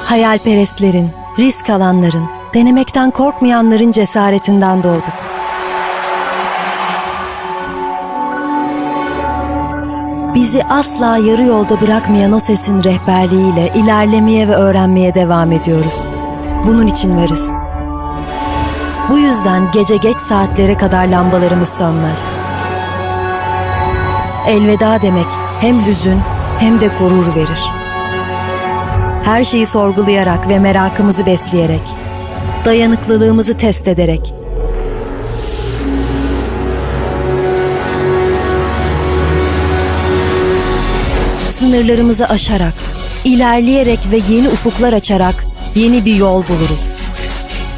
Hayalperestlerin, risk alanların, denemekten korkmayanların cesaretinden doğduk. Bizi asla yarı yolda bırakmayan o sesin rehberliğiyle ilerlemeye ve öğrenmeye devam ediyoruz. Bunun için varız. Bu yüzden gece geç saatlere kadar lambalarımız sönmez. Elveda demek hem hüzün hem de gurur verir. Her şeyi sorgulayarak ve merakımızı besleyerek, dayanıklılığımızı test ederek, sınırlarımızı aşarak, ilerleyerek ve yeni ufuklar açarak yeni bir yol buluruz.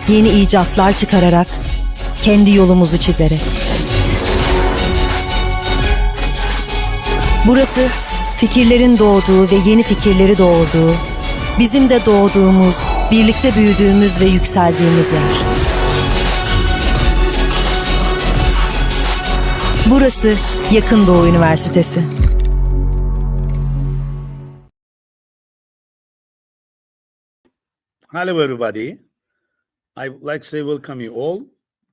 Yeni icatlar çıkararak, kendi yolumuzu çizerek. Burası fikirlerin doğduğu ve yeni fikirleri doğurduğu, bizim de doğduğumuz, birlikte büyüdüğümüz ve yükseldiğimiz yer. Burası Yakın Doğu Üniversitesi. Hello everybody. I would like to say welcome you all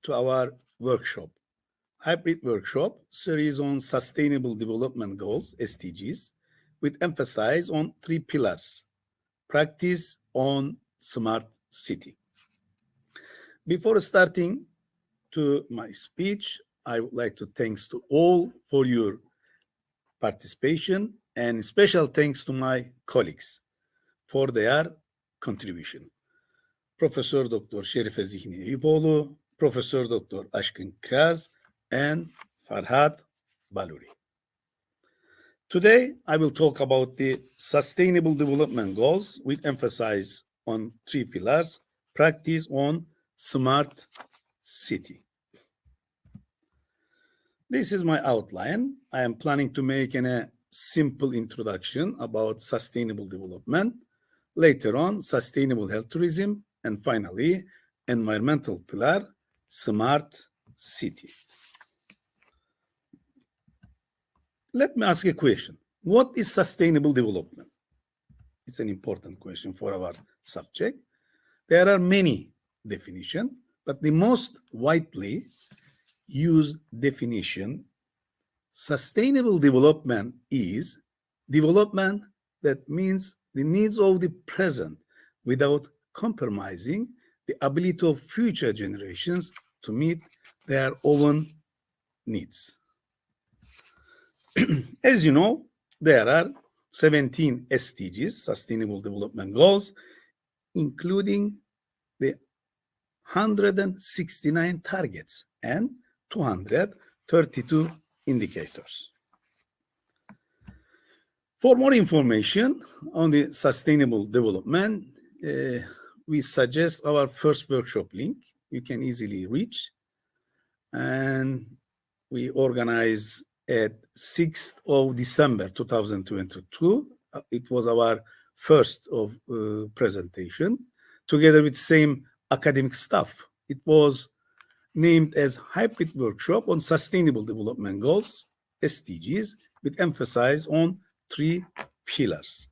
to our workshop. Hybrid workshop series on Sustainable Development Goals, SDGs, with emphasis on 3 pillars. Practice on smart city. Before starting to my speech, I would like to thanks to all for your participation and special thanks to my colleagues for their contribution. Professor Dr. ŞERİFE ZİHNİ EYÜPOİLLU, Professor Dr. AŞKIN KİRAZ, and FARHAD BOLOURİ. Today, I will talk about the Sustainable Development Goals with emphasis on 3 pillars, practice on smart city. This is my outline. I am planning to make a simple introduction about sustainable development, later on sustainable health tourism, and finally, environmental pillar, smart city. Let me ask a question. What is sustainable development? It's an important question for our subject. There are many definitions, but the most widely used definition, sustainable development is development that meets the needs of the present without compromising the ability of future generations to meet their own needs. As you know, there are 17 SDGs, Sustainable Development Goals, including the 169 targets and 232 indicators. For more information on the sustainable development, we suggest our first workshop link. You can easily reach, and we organize at 6th of December 2022. It was our first of presentation, together with same academic staff. It was named as Hybrid Workshop on Sustainable Development Goals, SDGs, with emphasis on 3 pillars.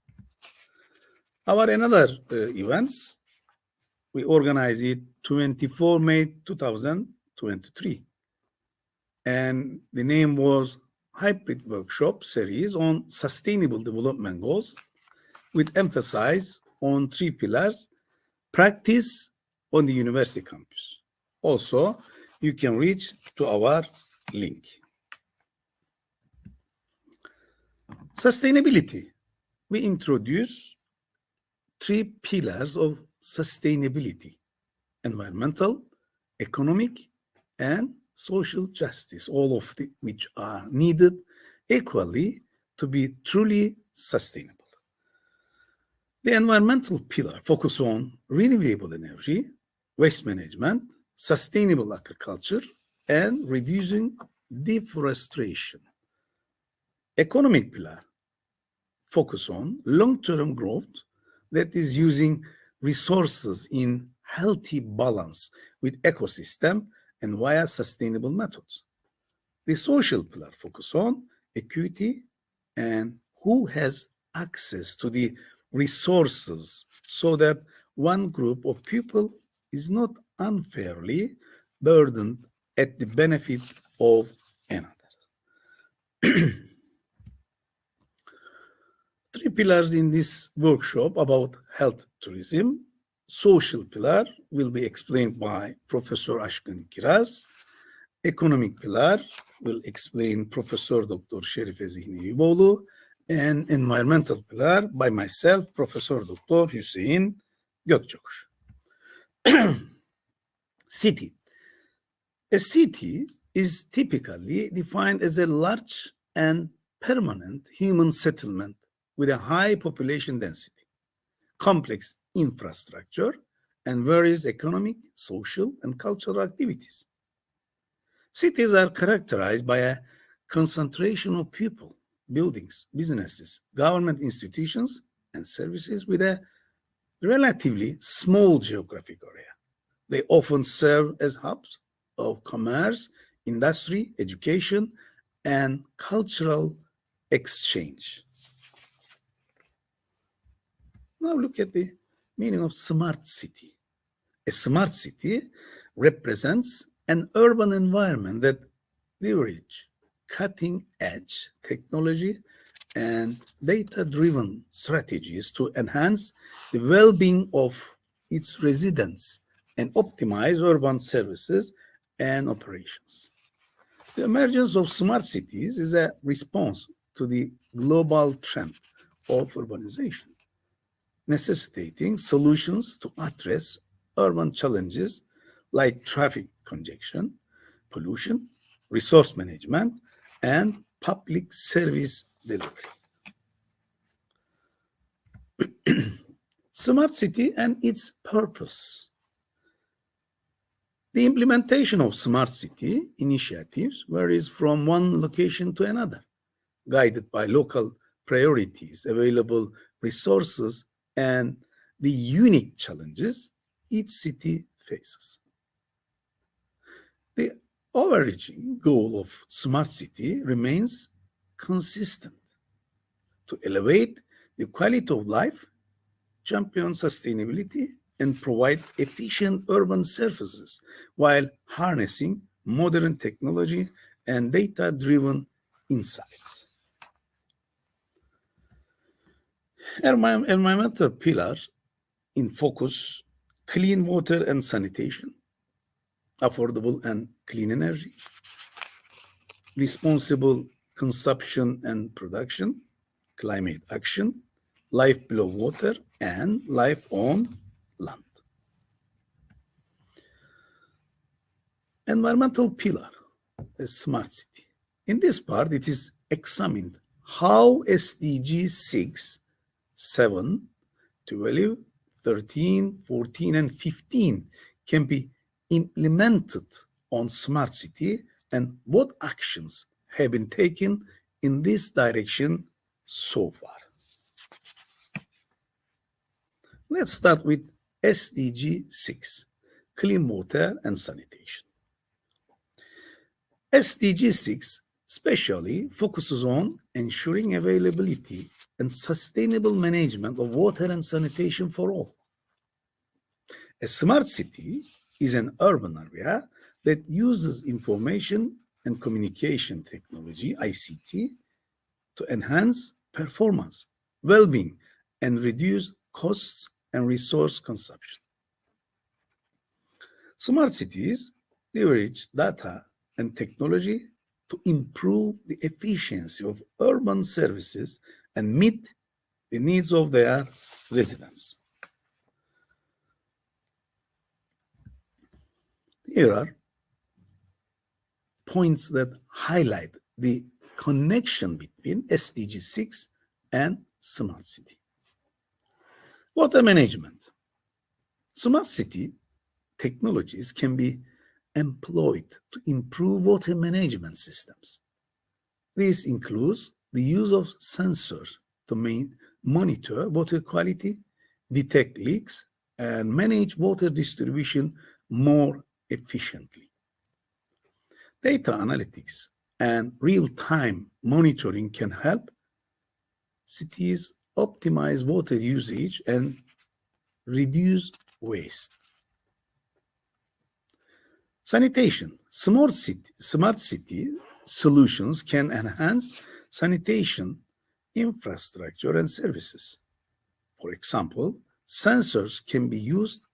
Our another events, we organize it 24 May 2023. And the name was Hybrid Workshop Series on Sustainable Development Goals with emphasis on 3 pillars, practice on the university campus. Also, you can reach to our link. Sustainability. We introduce 3 pillars of sustainability: environmental, economic, and social justice, all of which are needed equally to be truly sustainable. The environmental pillar focuses on renewable energy, waste management, sustainable agriculture, and reducing deforestation. Economic pillar focuses on long-term growth that is using resources in healthy balance with ecosystem and via sustainable methods. The social pillar focuses on equity and who has access to the resources so that one group of people is not unfairly burdened at the benefit of another. Three pillars in this workshop about health tourism. Social pillar will be explained by Professor AŞKIN KİRAZ. Economic pillar will explain Professor Dr. ŞERİFE ZİHNİ EYÜPODLU, and environmental pillar by myself, Professor Dr. HÜSEYİN GÖKÇEKUŞ. City. A city is typically defined as a large and permanent human settlement with a high population density, complex infrastructure, and various economic, social, and cultural activities. Cities are characterized by a concentration of people, buildings, businesses, government institutions, and services with a relatively small geographic area. They often serve as hubs of commerce, industry, education, and cultural exchange. Now look at the meaning of smart city. A smart city represents an urban environment that leverages cutting-edge technology and data-driven strategies to enhance the well-being of its residents and optimize urban services and operations. The emergence of smart cities is a response to the global trend of urbanization, necessitating solutions to address urban challenges like traffic congestion, pollution, resource management, and public service delivery. Smart city and its purpose. The implementation of smart city initiatives varies from one location to another, guided by local priorities, available resources, and the unique challenges each city faces. The overarching goal of smart city remains consistent: to elevate the quality of life, champion sustainability, and provide efficient urban services while harnessing modern technology and data-driven insights. Environmental pillar in focus: clean water and sanitation, affordable and clean energy, responsible consumption and production, climate action, life below water, and life on land. Environmental pillar, a smart city. In this part, it is examined how SDG 6, 7, 12, 13, 14, and 15 can be implemented on smart city and what actions have been taken in this direction so far. Let's start with SDG 6, clean water and sanitation. SDG 6 especially focuses on ensuring availability and sustainable management of water and sanitation for all. A smart city is an urban area that uses information and communication technology, ICT, to enhance performance, well-being, and reduce costs and resource consumption. Smart cities leverage data and technology to improve the efficiency of urban services and meet the needs of their residents. Here are points that highlight the connection between SDG 6 and smart city. Water management. Smart city technologies can be employed to improve water management systems. This includes the use of sensors to monitor water quality, detect leaks, and manage water distribution more efficiently. Data analytics and real-time monitoring can help cities optimize water usage and reduce waste. Sanitation. Smart city solutions can enhance sanitation infrastructure and services. For example, sensors can be used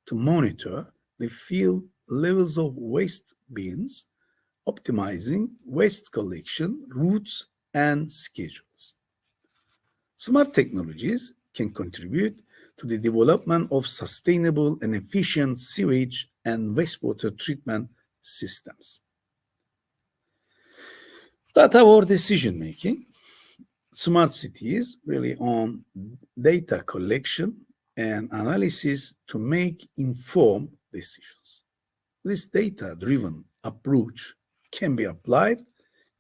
to monitor the field levels of waste bins, optimizing waste collection routes and schedules. Smart technologies can contribute to the development of sustainable and efficient sewage and wastewater treatment systems. Data or decision making. Smart cities rely on data collection and analysis to make informed decisions. This data-driven approach can be applied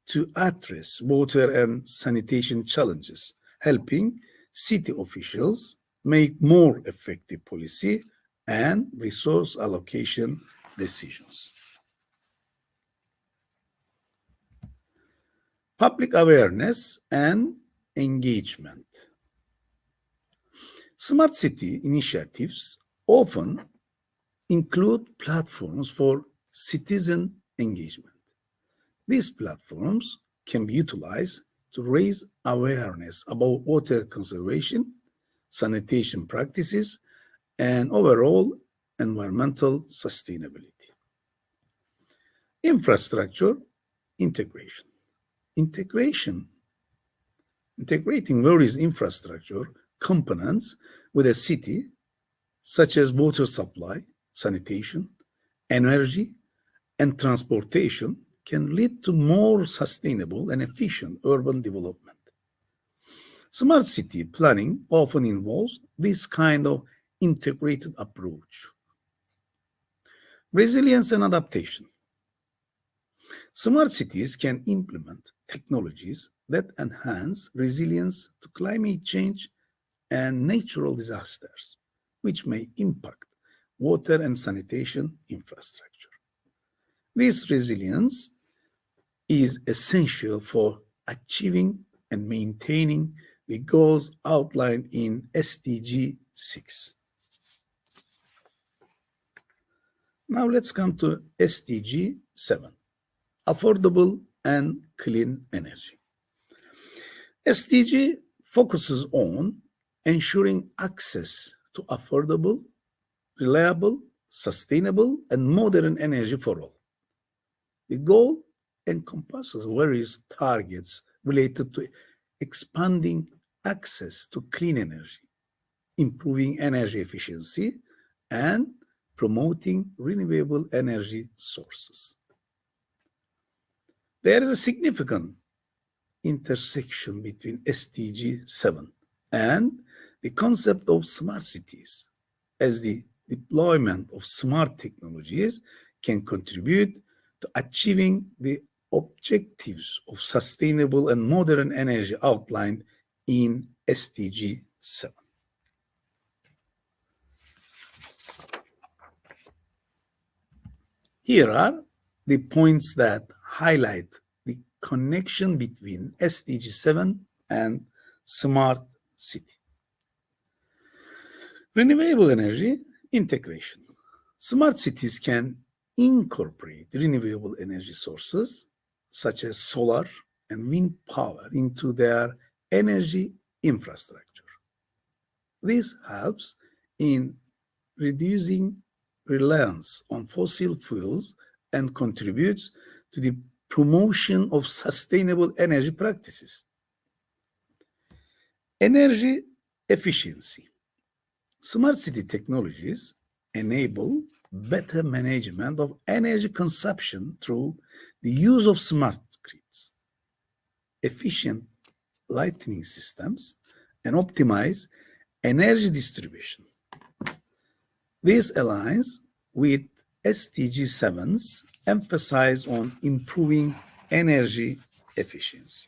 to address water and sanitation challenges, helping city officials make more effective policy and resource allocation decisions. Public awareness and engagement. Smart city initiatives often include platforms for citizen engagement. These platforms can be utilized to raise awareness about water conservation, sanitation practices, and overall environmental sustainability. Infrastructure integration. Integrating various infrastructure components with a city, such as water supply, sanitation, energy, and transportation, can lead to more sustainable and efficient urban development. Smart city planning often involves this kind of integrated approach. Resilience and adaptation. Smart cities can implement technologies that enhance resilience to climate change and natural disasters, which may impact water and sanitation infrastructure. This resilience is essential for achieving and maintaining the goals outlined in SDG 6. Now let's come to SDG 7, affordable and clean energy. SDG focuses on ensuring access to affordable, reliable, sustainable, and modern energy for all. The goal encompasses various targets related to expanding access to clean energy, improving energy efficiency, and promoting renewable energy sources. There is a significant intersection between SDG 7 and the concept of smart cities, as the deployment of smart technologies can contribute to achieving the objectives of sustainable and modern energy outlined in SDG 7. Here are the points that highlight the connection between SDG 7 and smart city. Renewable energy integration. Smart cities can incorporate renewable energy sources such as solar and wind power into their energy infrastructure. This helps in reducing reliance on fossil fuels and contributes to the promotion of sustainable energy practices. Energy efficiency. Smart city technologies enable better management of energy consumption through the use of smart grids, efficient lighting systems, and optimize energy distribution. This aligns with SDG 7's emphasis on improving energy efficiency.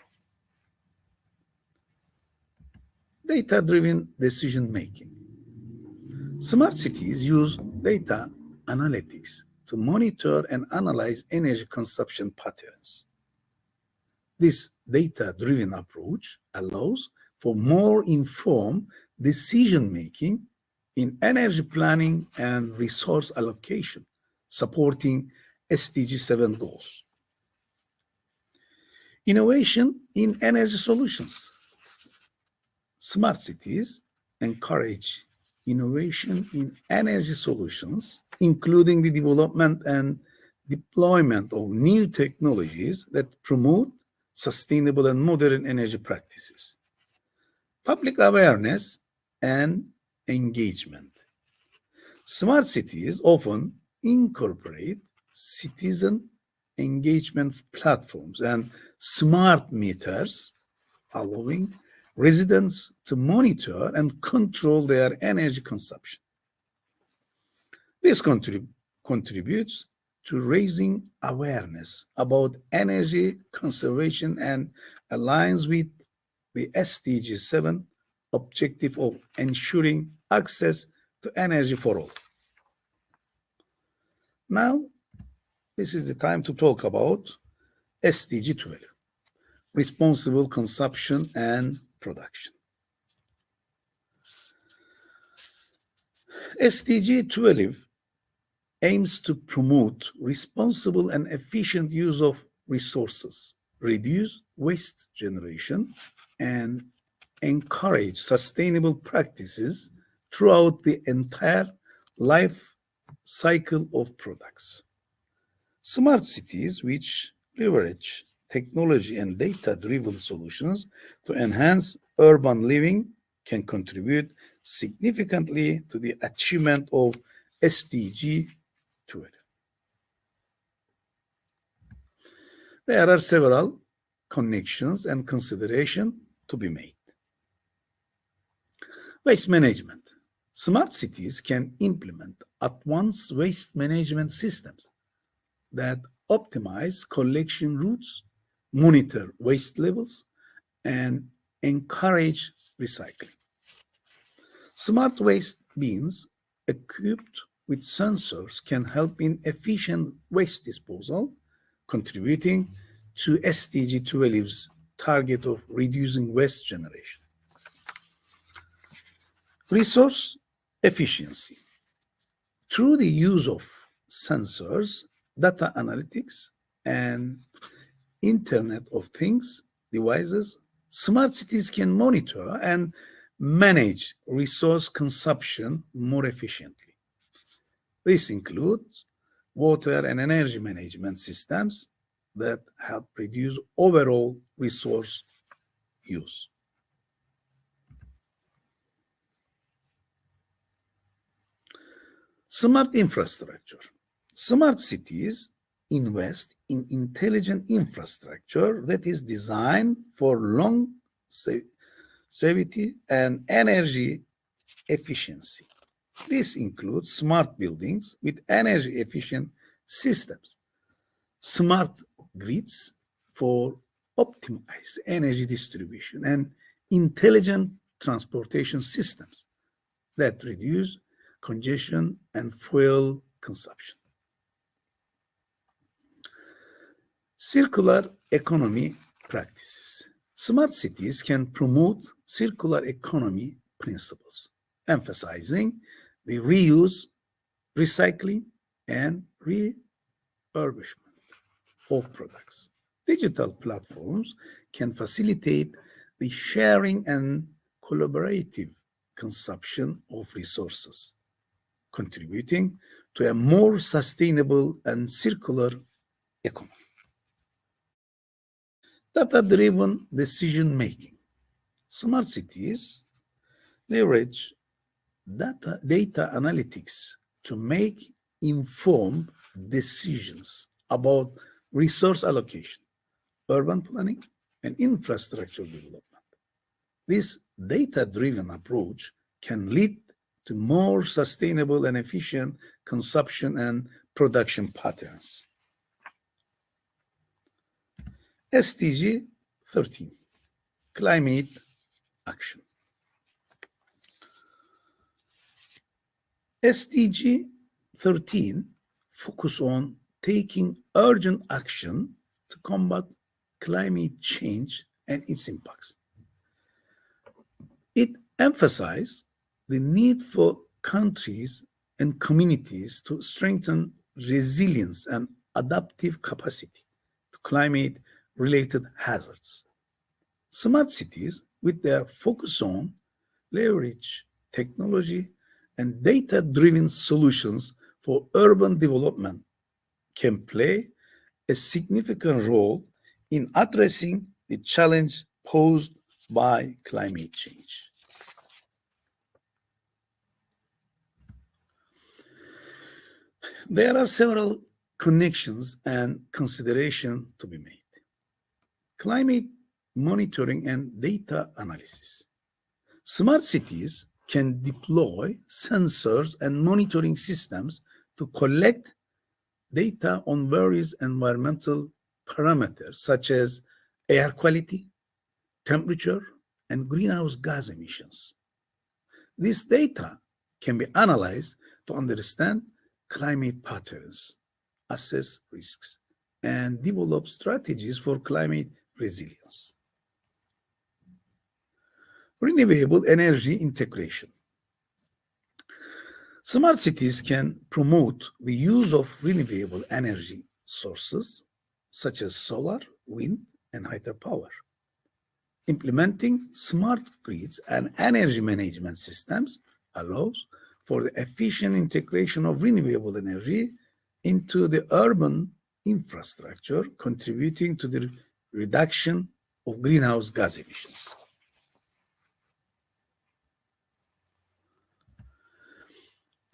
Data-driven decision-making. Smart cities use data analytics to monitor and analyze energy consumption patterns. This data-driven approach allows for more informed decision-making in energy planning and resource allocation, supporting SDG 7 goals. Innovation in energy solutions. Smart cities encourage innovation in energy solutions, including the development and deployment of new technologies that promote sustainable and modern energy practices. Public awareness and engagement. Smart cities often incorporate citizen engagement platforms and smart meters, allowing residents to monitor and control their energy consumption. This contributes to raising awareness about energy conservation and aligns with the SDG 7 objective of ensuring access to energy for all. Now, this is the time to talk about SDG 12, responsible consumption and production. SDG 12 aims to promote responsible and efficient use of resources, reduce waste generation, and encourage sustainable practices throughout the entire life cycle of products. Smart cities, which leverage technology and data-driven solutions to enhance urban living, can contribute significantly to the achievement of SDG 12. There are several connections and considerations to be made. Waste management. Smart cities can implement advanced waste management systems that optimize collection routes, monitor waste levels, and encourage recycling. Smart waste bins equipped with sensors can help in efficient waste disposal, contributing to SDG 12's target of reducing waste generation. Resource efficiency. Through the use of sensors, data analytics, and Internet of Things devices, smart cities can monitor and manage resource consumption more efficiently. This includes water and energy management systems that help reduce overall resource use. Smart infrastructure. Smart cities invest in intelligent infrastructure that is designed for longevity and energy efficiency. This includes smart buildings with energy efficient systems, smart grids for optimized energy distribution, and intelligent transportation systems that reduce congestion and fuel consumption. Circular economy practices. Smart cities can promote circular economy principles, emphasizing the reuse, recycling, and refurbishment of products. Digital platforms can facilitate the sharing and collaborative consumption of resources, contributing to a more sustainable and circular economy. Data-driven decision-making. Smart cities leverage data analytics to make informed decisions about resource allocation, urban planning, and infrastructure development. This data-driven approach can lead to more sustainable and efficient consumption and production patterns. SDG 13, climate action. SDG 13 focus on taking urgent action to combat climate change and its impacts. It emphasized the need for countries and communities to strengthen resilience and adaptive capacity to climate-related hazards. Smart cities, with their focus on leverage technology and data-driven solutions for urban development, can play a significant role in addressing the challenge posed by climate change. There are several connections and considerations to be made. Climate monitoring and data analysis. Smart cities can deploy sensors and monitoring systems to collect data on various environmental parameters such as air quality, temperature, and greenhouse gas emissions. This data can be analyzed to understand climate patterns, assess risks, and develop strategies for climate resilience. Renewable energy integration. Smart cities can promote the use of renewable energy sources such as solar, wind, and hydropower. Implementing smart grids and energy management systems allows for the efficient integration of renewable energy into the urban infrastructure, contributing to the reduction of greenhouse gas emissions.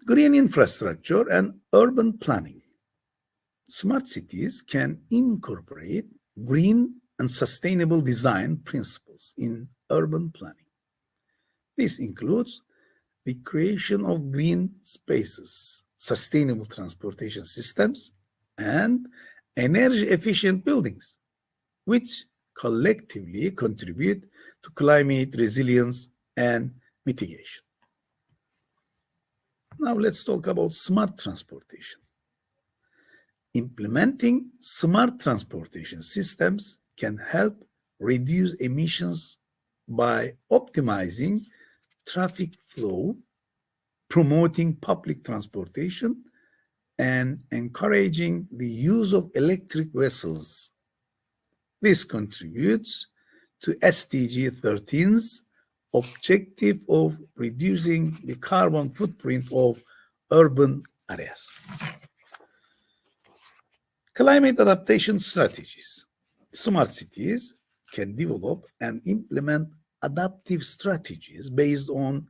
Green infrastructure and urban planning. Smart cities can incorporate green and sustainable design principles in urban planning. This includes the creation of green spaces, sustainable transportation systems, and energy-efficient buildings, which collectively contribute to climate resilience and mitigation. Now let's talk about smart transportation. Implementing smart transportation systems can help reduce emissions by optimizing traffic flow, promoting public transportation, and encouraging the use of electric vessels. This contributes to SDG 13's objective of reducing the carbon footprint of urban areas. Climate adaptation strategies. Smart cities can develop and implement adaptive strategies based on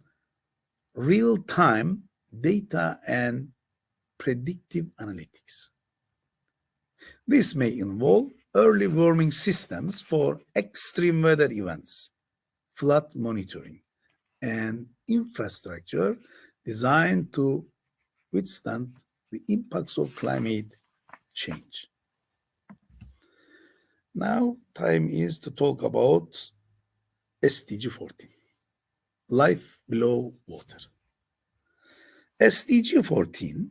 real-time data and predictive analytics. This may involve early warning systems for extreme weather events, flood monitoring, and infrastructure designed to withstand the impacts of climate change. Now, time is to talk about SDG 14, life below water. SDG 14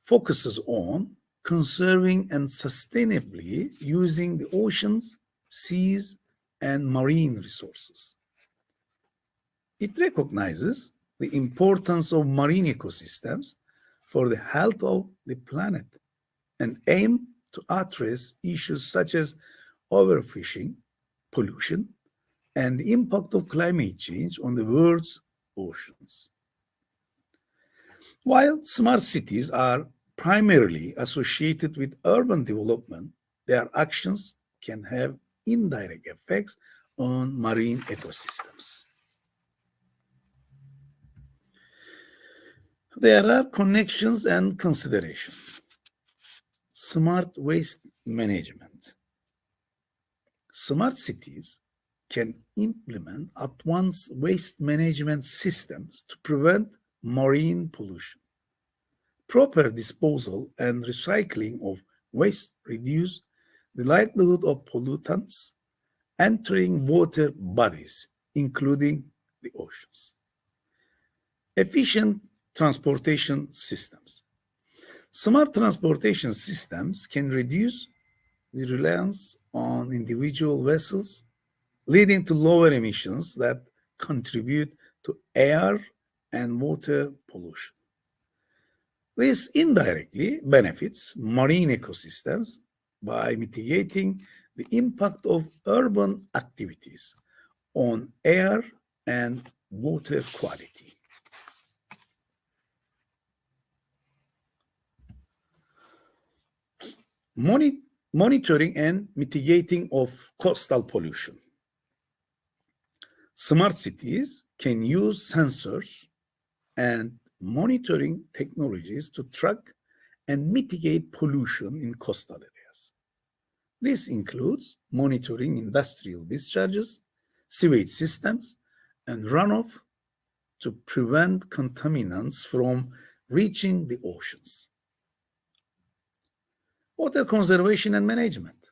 focuses on conserving and sustainably using the oceans, seas, and marine resources. It recognizes the importance of marine ecosystems for the health of the planet and aim to address issues such as overfishing, pollution, and the impact of climate change on the world's oceans. While smart cities are primarily associated with urban development, their actions can have indirect effects on marine ecosystems. There are connections and considerations. Smart waste management. Smart cities can implement advanced waste management systems to prevent marine pollution. Proper disposal and recycling of waste reduce the likelihood of pollutants entering water bodies, including the oceans. Efficient transportation systems. Smart transportation systems can reduce the reliance on individual vessels, leading to lower emissions that contribute to air and water pollution. This indirectly benefits marine ecosystems by mitigating the impact of urban activities on air and water quality. Monitoring and mitigating of coastal pollution. Smart cities can use sensors and monitoring technologies to track and mitigate pollution in coastal areas. This includes monitoring industrial discharges, sewage systems, and runoff to prevent contaminants from reaching the oceans. Water conservation and management.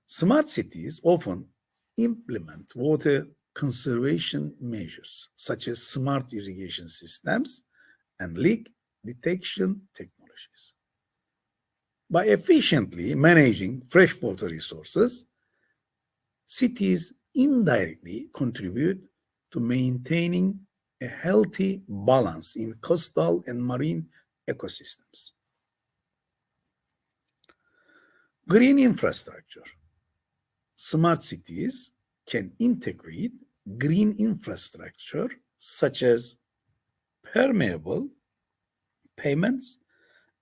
Smart cities often implement water conservation measures such as smart irrigation systems and leak detection technologies. By efficiently managing freshwater resources, cities indirectly contribute to maintaining a healthy balance in coastal and marine ecosystems. Green infrastructure. Smart cities can integrate green infrastructure such as permeable pavements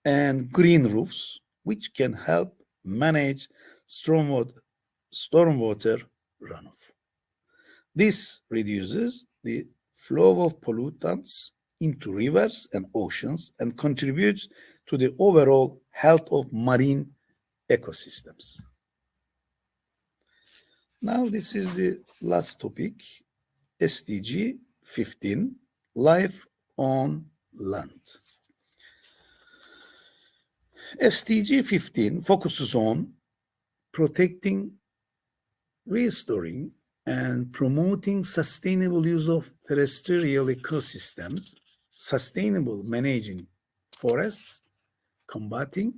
and green roofs, which can help manage stormwater runoff. This reduces the flow of pollutants into rivers and oceans and contributes to the overall health of marine ecosystems. Now, this is the last topic, SDG 15, Life on Land. SDG 15 focuses on protecting, restoring, and promoting sustainable use of terrestrial ecosystems, sustainable managing forests, combating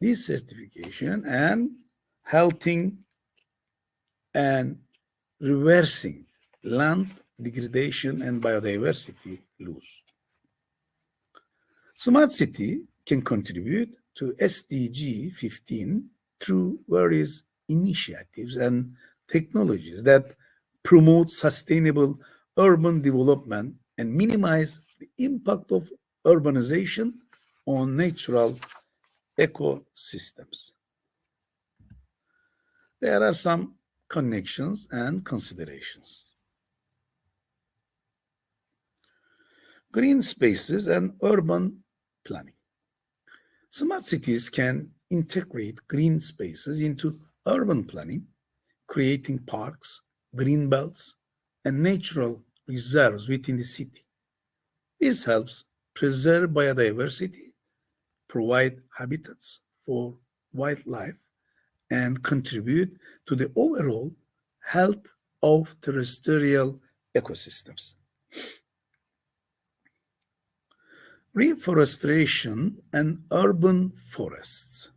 desertification, and halting and reversing land degradation and biodiversity loss. Smart city can contribute to SDG 15 through various initiatives and technologies that promote sustainable urban development and minimize the impact of urbanization on natural ecosystems. There are some connections and considerations. Green spaces and urban planning. Smart cities can integrate green spaces into urban planning, creating parks, green belts, and natural reserves within the city. This helps preserve biodiversity, provide habitats for wildlife, and contribute to the overall health of terrestrial ecosystems. Reforestation and urban forests.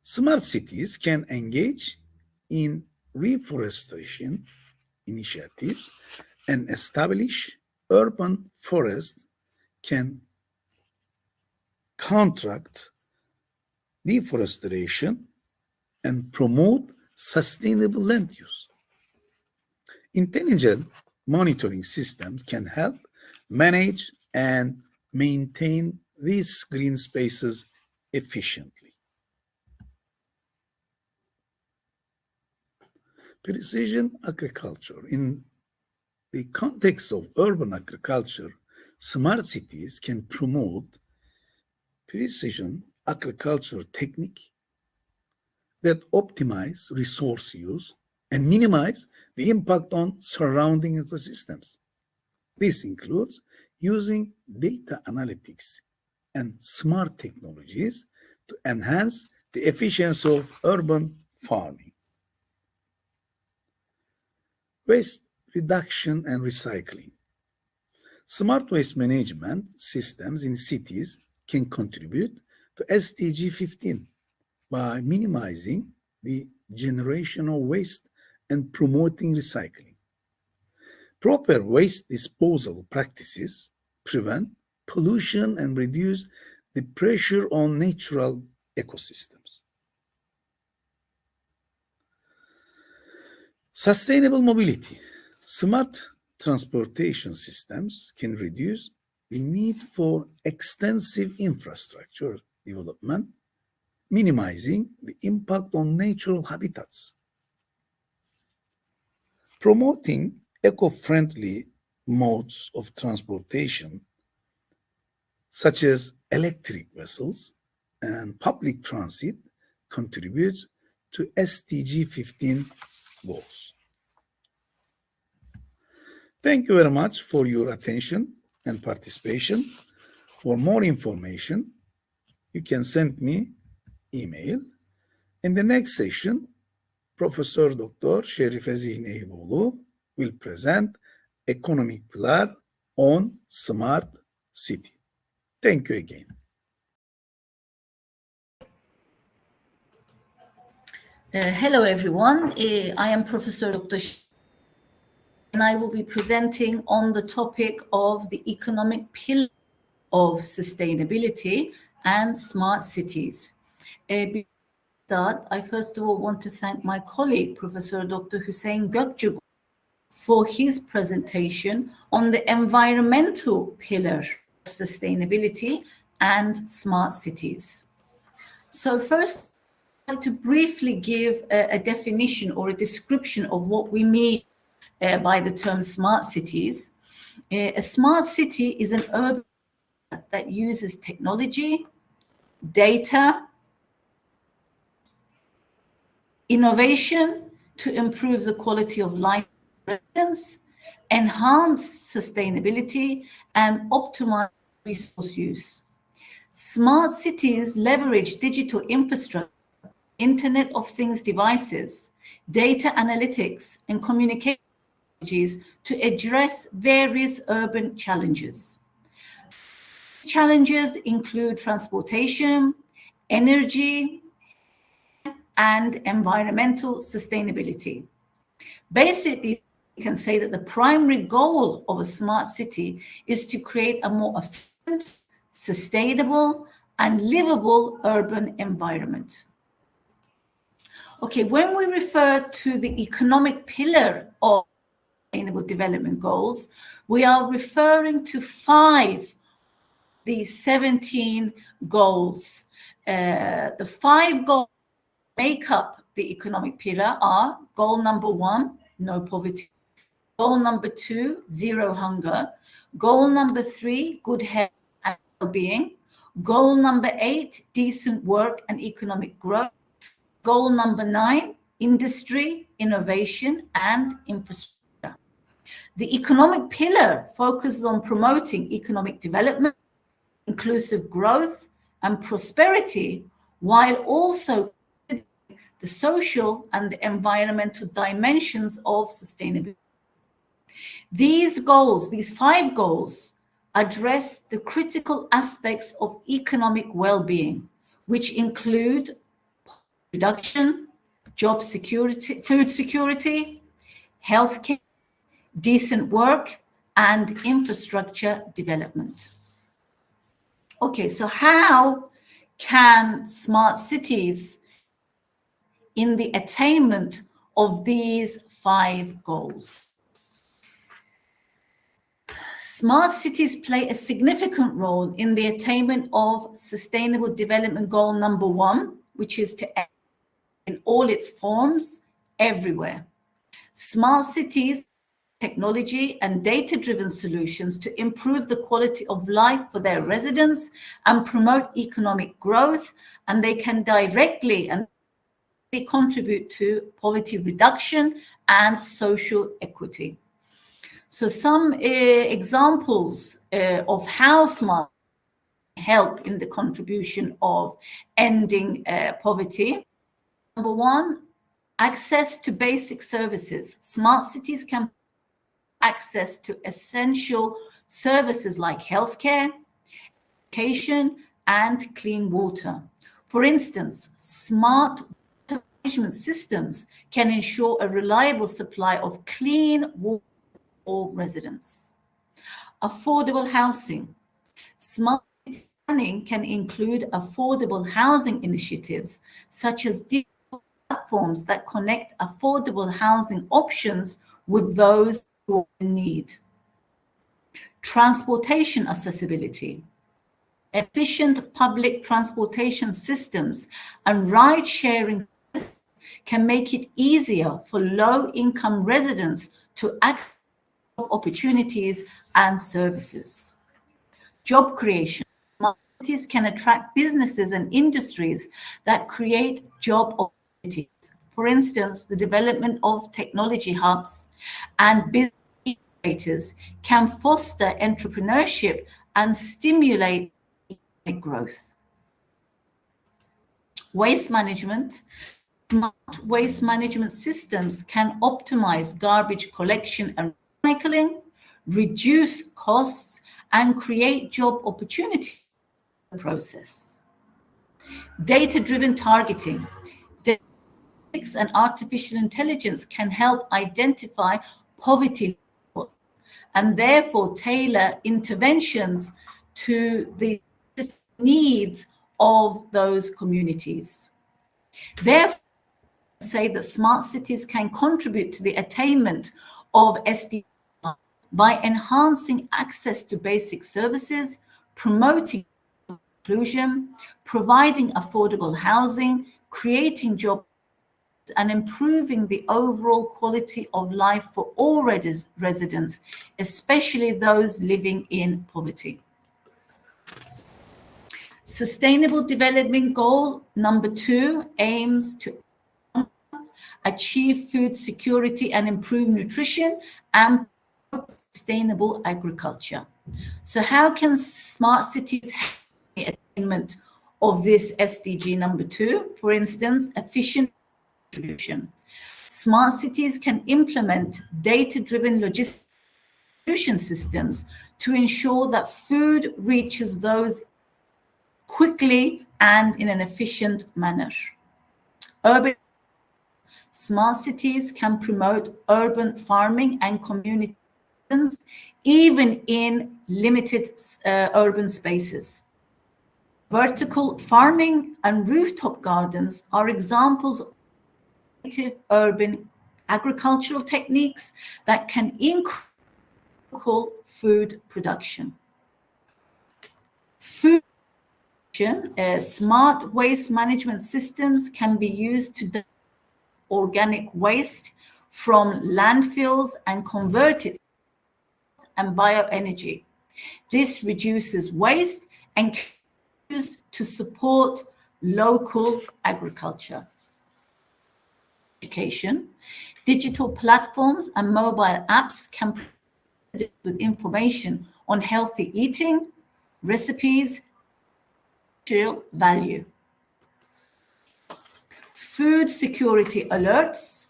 Smart cities can engage in reforestation initiatives and establish urban forests can counteract deforestation and promote sustainable land use. Intelligent monitoring systems can help manage and maintain these green spaces efficiently. Precision agriculture. In the context of urban agriculture, smart cities can promote precision agriculture technique that optimize resource use and minimize the impact on surrounding ecosystems. This includes using data analytics and smart technologies to enhance the efficiency of urban farming. Waste reduction and recycling. Smart waste management systems in cities can contribute to SDG 15 by minimizing the generation of waste and promoting recycling. Proper waste disposal practices prevent pollution and reduce the pressure on natural ecosystems. Sustainable mobility. Smart transportation systems can reduce the need for extensive infrastructure development, minimizing the impact on natural habitats. Promoting eco-friendly modes of transportation, such as electric vessels and public transit, contributes to SDG 15 goals. Thank you very much for your attention and participation. For more information, you can send me email. In the next session, Professor Dr. ŞERİFE ZİHNİ EYÜPODLU will present economic pillar on smart city. Thank you again. Hello everyone, I am Professor Dr. and I will be presenting on the topic of the economic pillar of sustainability and smart cities. Before I start, I first of all want to thank my colleague, Professor Dr. HÜSEYİN GÖKÇEKUŞ, for his presentation on the environmental pillar of sustainability and smart cities. So first, I'd like to briefly give a definition or a description of what we mean by the term smart cities. A smart city is an urban that uses technology, data, innovation to improve the quality of life for residents, enhance sustainability, and optimize resource use. Smart cities leverage digital infrastructure, Internet of Things devices, data analytics, and communication technologies to address various urban challenges. Challenges include transportation, energy, and environmental sustainability. Basically, we can say that the primary goal of a smart city is to create a more efficient, sustainable, and livable urban environment. Okay, when we refer to the economic pillar of Sustainable Development Goals, we are referring to 5 the 17 goals. The 5 goals make up the economic pillar are goal number 1, no poverty. Goal number 2, zero hunger. Goal number 3, good health and well-being. Goal number 8, decent work and economic growth. Goal number 9, industry, innovation, and infrastructure. The economic pillar focuses on promoting economic development, inclusive growth, and prosperity, while also the social and the environmental dimensions of sustainability. These goals, these 5 goals, address the critical aspects of economic well-being, which include reduction, job security, food security, healthcare, decent work, and infrastructure development. Okay, so how can smart cities in the attainment of these 5 goals? Smart cities play a significant role in the attainment of Sustainable Development Goal number 1, which is to end in all its forms, everywhere. Smart cities, technology and data-driven solutions to improve the quality of life for their residents and promote economic growth, and they can directly and contribute to poverty reduction and social equity. So some examples of how smart help in the contribution of ending poverty. Number 1, access to basic services. Smart cities can access to essential services like healthcare, education, and clean water. For instance, smart management systems can ensure a reliable supply of clean water for all residents. Affordable housing. Smart city planning can include affordable housing initiatives, such as digital platforms that connect affordable housing options with those who are in need. Transportation accessibility. Efficient public transportation systems and ride-sharing can make it easier for low-income residents to access opportunities and services. Job creation. Smart cities can attract businesses and industries that create job opportunities. For instance, the development of technology hubs and business incubators can foster entrepreneurship and stimulate economic growth. Waste management. Smart waste management systems can optimize garbage collection and recycling, reduce costs, and create job opportunities in the process. Data-driven targeting. Data and artificial intelligence can help identify poverty and therefore tailor interventions to the needs of those communities. Therefore, say that smart cities can contribute to the attainment of SDGs by enhancing access to basic services, promoting inclusion, providing affordable housing, creating jobs, and improving the overall quality of life for all residents, especially those living in poverty. Sustainable Development Goal number 2 aims to achieve food security and improve nutrition and sustainable agriculture. So how can smart cities help the attainment of this SDG number 2? For instance, efficient distribution. Smart cities can implement data-driven logistics distribution systems to ensure that food reaches those quickly and in an efficient manner. Urban smart cities can promote urban farming and community systems, even in limited urban spaces. Vertical farming and rooftop gardens are examples of innovative urban agricultural techniques that can increase local food production. Food production, smart waste management systems can be used to organic waste from landfills and convert it and bioenergy. This reduces waste and can be used to support local agriculture. Education. Digital platforms and mobile apps can provide with information on healthy eating, recipes, material value. Food security alerts.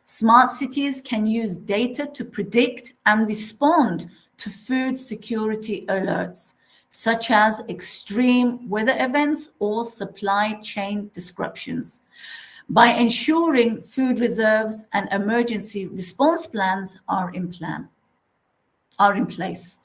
Smart cities can use data to predict and respond to food security alerts, such as extreme weather events or supply chain disruptions, by ensuring food reserves and emergency response plans are in place.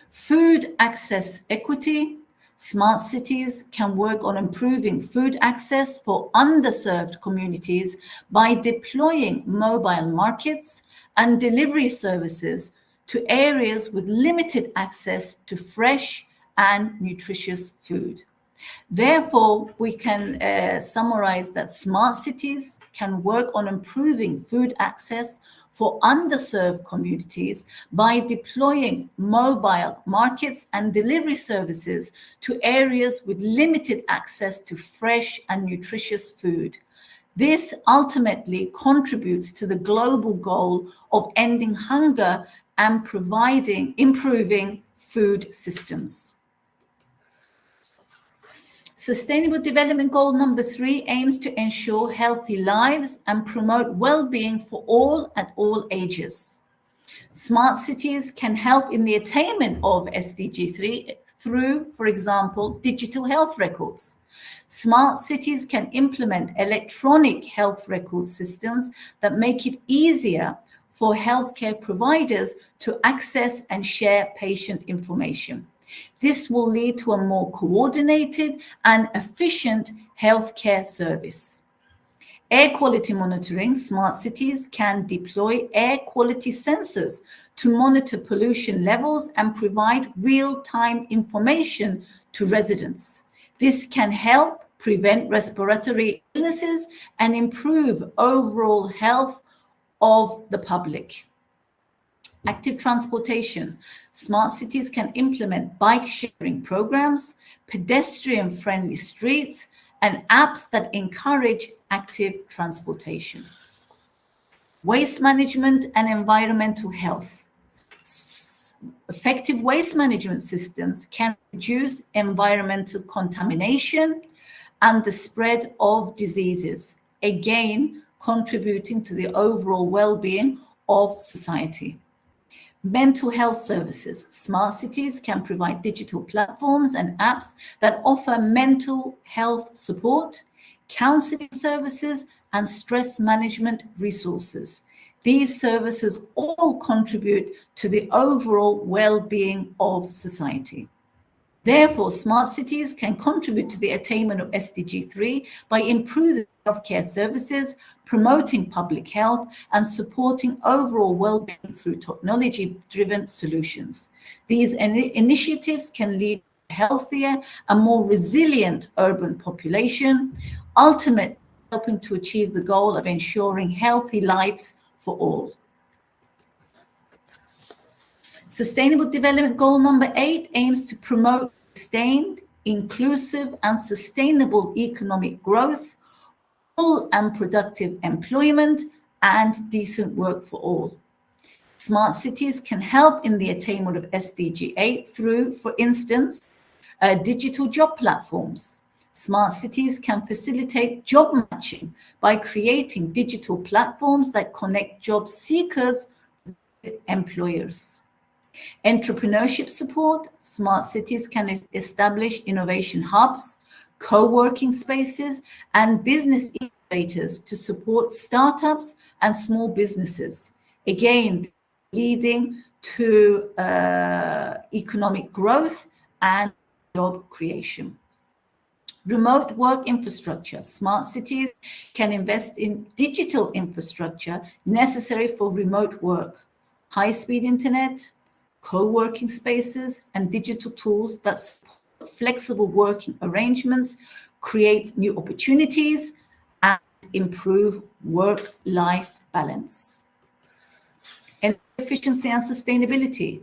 Food access equity. Smart cities can work on improving food access for underserved communities by deploying mobile markets and delivery services to areas with limited access to fresh and nutritious food. Therefore, we can summarize that smart cities can work on improving food access for underserved communities by deploying mobile markets and delivery services to areas with limited access to fresh and nutritious food. This ultimately contributes to the global goal of ending hunger and improving food systems. Sustainable Development Goal number 3 aims to ensure healthy lives and promote well-being for all at all ages. Smart cities can help in the attainment of SDG 3 through, for example, digital health records. Smart cities can implement electronic health record systems that make it easier for healthcare providers to access and share patient information. This will lead to a more coordinated and efficient healthcare service. Air quality monitoring. Smart cities can deploy air quality sensors to monitor pollution levels and provide real-time information to residents. This can help prevent respiratory illnesses and improve overall health of the public. Active transportation. Smart cities can implement bike sharing programs, pedestrian-friendly streets, and apps that encourage active transportation. Waste management and environmental health. Effective waste management systems can reduce environmental contamination and the spread of diseases, again contributing to the overall well-being of society. Mental health services. Smart cities can provide digital platforms and apps that offer mental health support, counseling services, and stress management resources. These services all contribute to the overall well-being of society. Therefore, smart cities can contribute to the attainment of SDG 3 by improving healthcare services, promoting public health, and supporting overall well-being through technology-driven solutions. These initiatives can lead to a healthier and more resilient urban population, ultimately helping to achieve the goal of ensuring healthy lives for all. Sustainable Development Goal number 8 aims to promote sustained, inclusive, and sustainable economic growth, full and productive employment, and decent work for all. Smart cities can help in the attainment of SDG 8 through, for instance, digital job platforms. Smart cities can facilitate job matching by creating digital platforms that connect job seekers with employers. Entrepreneurship support. Smart cities can establish innovation hubs, co-working spaces, and business incubators to support startups and small businesses, again leading to economic growth and job creation. Remote work infrastructure. Smart cities can invest in digital infrastructure necessary for remote work, high-speed internet, co-working spaces, and digital tools that support flexible working arrangements, create new opportunities, and improve work-life balance. Energy efficiency and sustainability.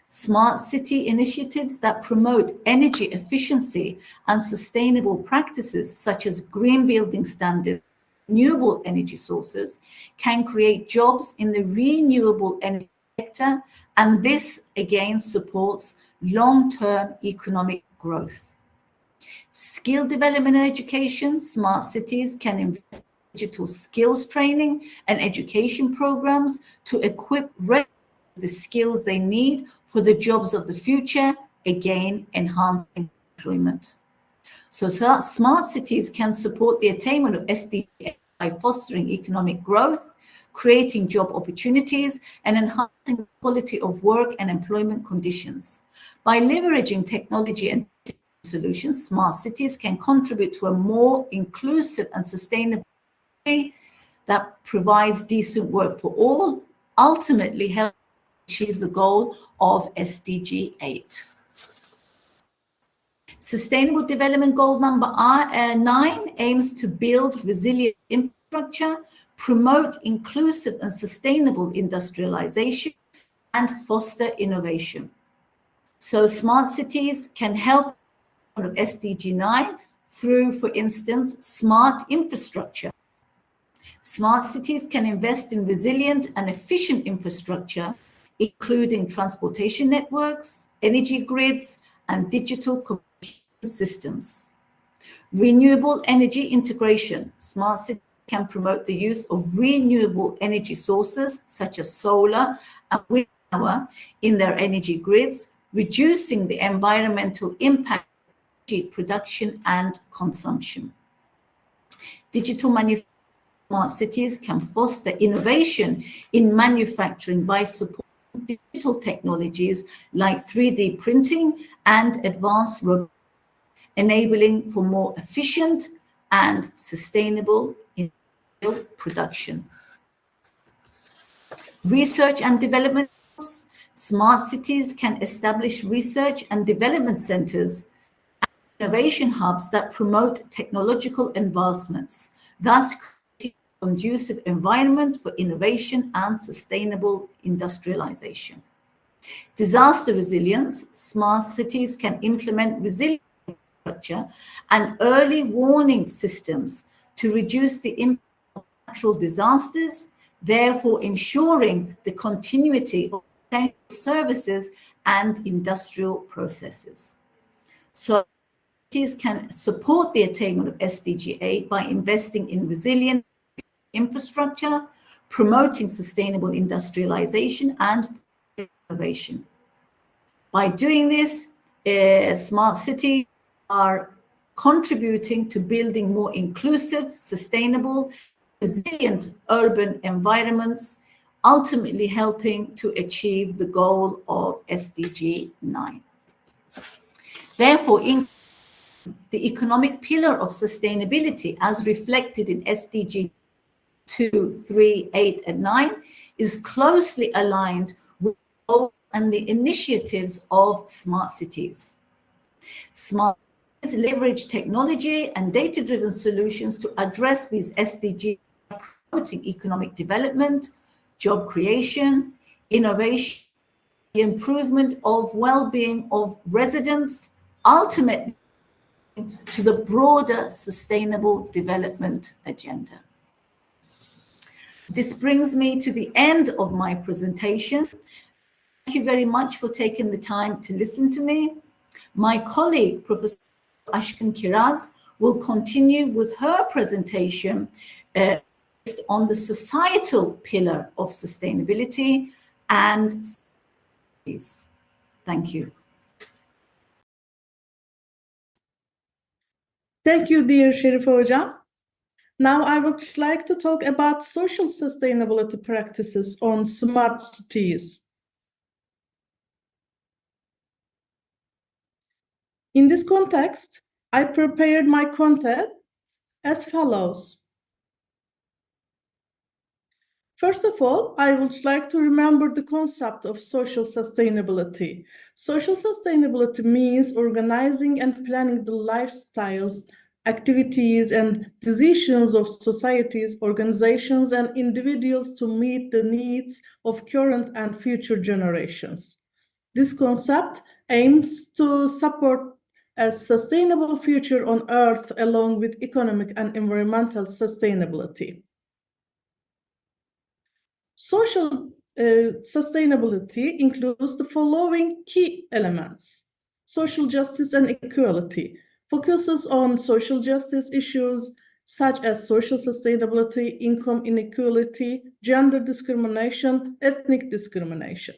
Smart city initiatives that promote energy efficiency and sustainable practices such as green building standards, renewable energy sources, can create jobs in the renewable energy sector, and this again supports long-term economic growth. Skill development and education. Smart cities can invest in digital skills training and education programs to equip the skills they need for the jobs of the future, again enhancing employment. So smart cities can support the attainment of SDGs by fostering economic growth, creating job opportunities, and enhancing the quality of work and employment conditions. By leveraging technology and solutions, smart cities can contribute to a more inclusive and sustainable way that provides decent work for all, ultimately helping achieve the goal of SDG 8. Sustainable Development Goal number 9 aims to build resilient infrastructure, promote inclusive and sustainable industrialization, and foster innovation. So smart cities can help of SDG 9 through, for instance, smart infrastructure. Smart cities can invest in resilient and efficient infrastructure, including transportation networks, energy grids, and digital communication systems. Renewable energy integration. Smart cities can promote the use of renewable energy sources such as solar and wind power in their energy grids, reducing the environmental impact production and consumption. Digital manufacturing smart cities can foster innovation in manufacturing by supporting digital technologies like 3D printing and advanced robotics, enabling for more efficient and sustainable industrial production. Research and development hubs. Smart cities can establish research and development centers and innovation hubs that promote technological advancements, thus creating a conducive environment for innovation and sustainable industrialization. Disaster resilience. Smart cities can implement resilient infrastructure and early warning systems to reduce the impact of natural disasters, therefore ensuring the continuity of essential services and industrial processes. So cities can support the attainment of SDG 8 by investing in resilient infrastructure, promoting sustainable industrialization and innovation. By doing this, smart cities are contributing to building more inclusive, sustainable, resilient urban environments, ultimately helping to achieve the goal of SDG 9. Therefore, in the economic pillar of sustainability, as reflected in SDG 2, 3, 8, and 9, is closely aligned with the goals and the initiatives of smart cities. Smart cities leverage technology and data-driven solutions to address these SDGs, promoting economic development, job creation, innovation, the improvement of well-being of residents, ultimately to the broader sustainable development agenda. This brings me to the end of my presentation. Thank you very much for taking the time to listen to me. My colleague, Professor AŞKIN KİRAZ, will continue with her presentation based on the societal pillar of sustainability and peace. Thank you. Thank you, dear Şerife Hocam. Now I would like to talk about social sustainability practices on smart cities. In this context, I prepared my content as follows. First of all, I would like to remember the concept of social sustainability. Social sustainability means organizing and planning the lifestyles, activities, and decisions of societies, organizations, and individuals to meet the needs of current and future generations. This concept aims to support a sustainable future on Earth along with economic and environmental sustainability. Social sustainability includes the following key elements. Social justice and equality focuses on social justice issues such as social sustainability, income inequality, gender discrimination, ethnic discrimination.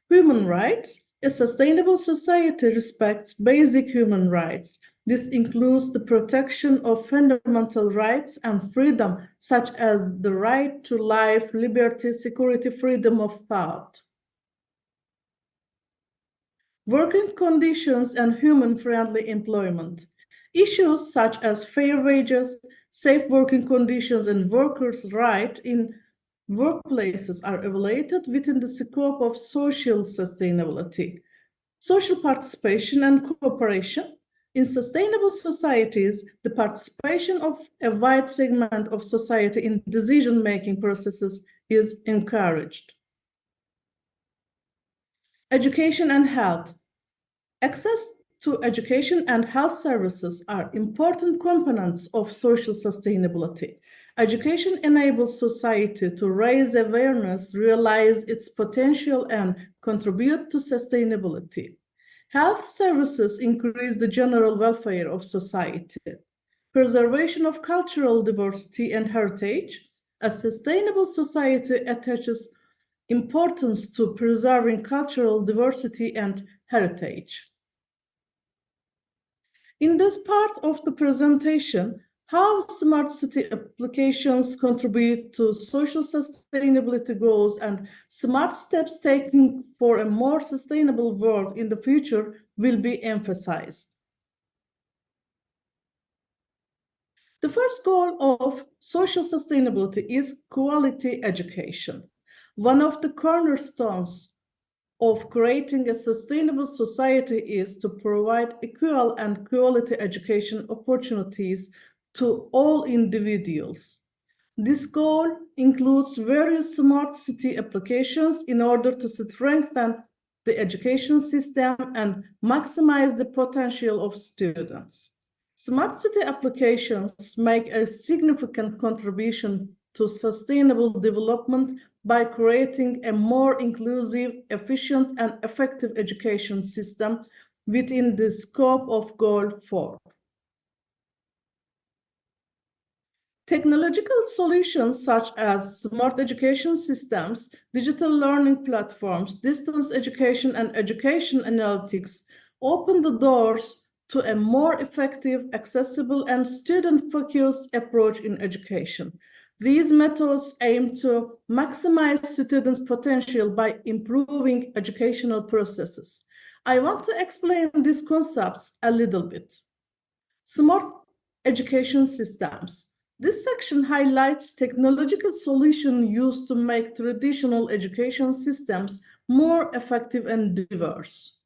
Human rights. A sustainable society respects basic human rights. This includes the protection of fundamental rights and freedom, such as the right to life, liberty, security, freedom of thought. Working conditions and human-friendly employment. Issues such as fair wages, safe working conditions, and workers' rights in workplaces are evaluated within the scope of social sustainability. Social participation and cooperation. In sustainable societies, the participation of a wide segment of society in decision-making processes is encouraged. Education and health. Access to education and health services are important components of social sustainability. Education enables society to raise awareness, realize its potential, and contribute to sustainability. Health services increase the general welfare of society. Preservation of cultural diversity and heritage. A sustainable society attaches importance to preserving cultural diversity and heritage. In this part of the presentation, how smart city applications contribute to social sustainability goals and smart steps taken for a more sustainable world in the future will be emphasized. The first goal of social sustainability is quality education. One of the cornerstones of creating a sustainable society is to provide equal and quality education opportunities to all individuals. This goal includes various smart city applications in order to strengthen the education system and maximize the potential of students. Smart city applications make a significant contribution to sustainable development by creating a more inclusive, efficient, and effective education system within the scope of Goal 4. Technological solutions such as smart education systems, digital learning platforms, distance education, and education analytics open the doors to a more effective, accessible, and student-focused approach in education. These methods aim to maximize students' potential by improving educational processes. I want to explain these concepts a little bit. Smart education systems. This section highlights technological solutions used to make traditional education systems more effective and diverse.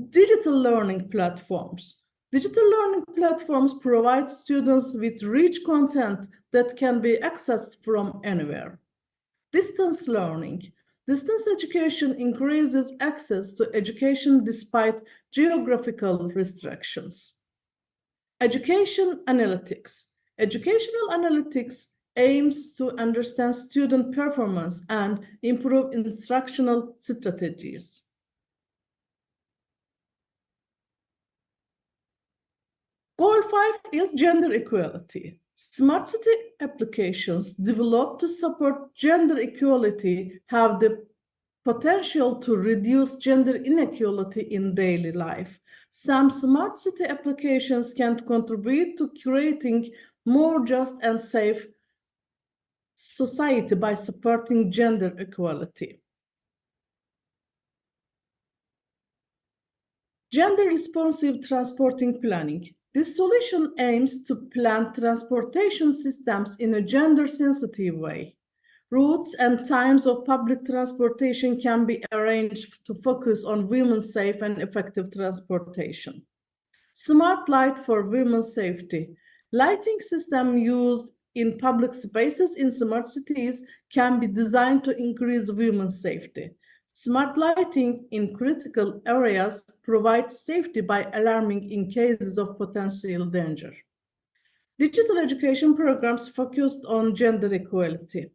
Digital learning platforms. Digital learning platforms provide students with rich content that can be accessed from anywhere. Distance learning. Distance education increases access to education despite geographical restrictions. Education analytics. Educational analytics aims to understand student performance and improve instructional strategies. Goal 5 is gender equality. Smart city applications developed to support gender equality have the potential to reduce gender inequality in daily life. Some smart city applications can contribute to creating more just and safe society by supporting gender equality. Gender-responsive transporting planning. This solution aims to plan transportation systems in a gender-sensitive way. Routes and times of public transportation can be arranged to focus on women's safe and effective transportation. Smart light for women's safety. Lighting system used in public spaces in smart cities can be designed to increase women's safety. Smart lighting in critical areas provides safety by alarming in cases of potential danger. Digital education programs focused on gender equality.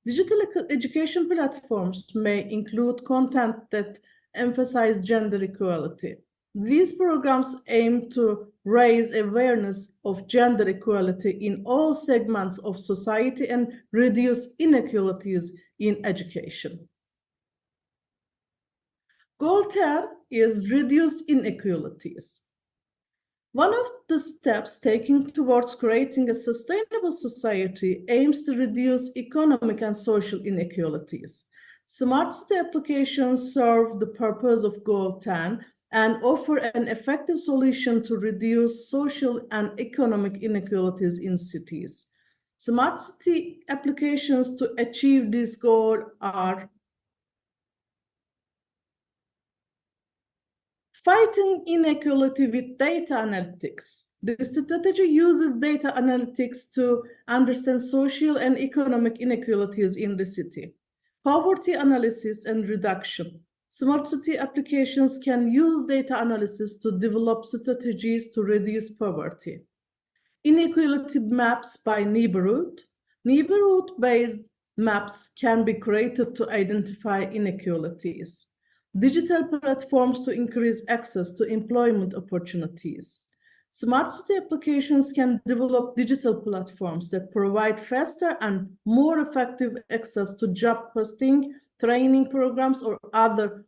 Digital education platforms may include content that emphasize gender equality. These programs aim to raise awareness of gender equality in all segments of society and reduce inequalities in education. Goal 10 is reduce inequalities. One of the steps taken towards creating a sustainable society aims to reduce economic and social inequalities. Smart city applications serve the purpose of Goal 10 and offer an effective solution to reduce social and economic inequalities in cities. Smart city applications to achieve this goal are fighting inequality with data analytics. The strategy uses data analytics to understand social and economic inequalities in the city. Poverty analysis and reduction. Smart city applications can use data analysis to develop strategies to reduce poverty. Inequality maps by neighborhood. Neighborhood-based maps can be created to identify inequalities. Digital platforms to increase access to employment opportunities. Smart city applications can develop digital platforms that provide faster and more effective access to job posting, training programs, or other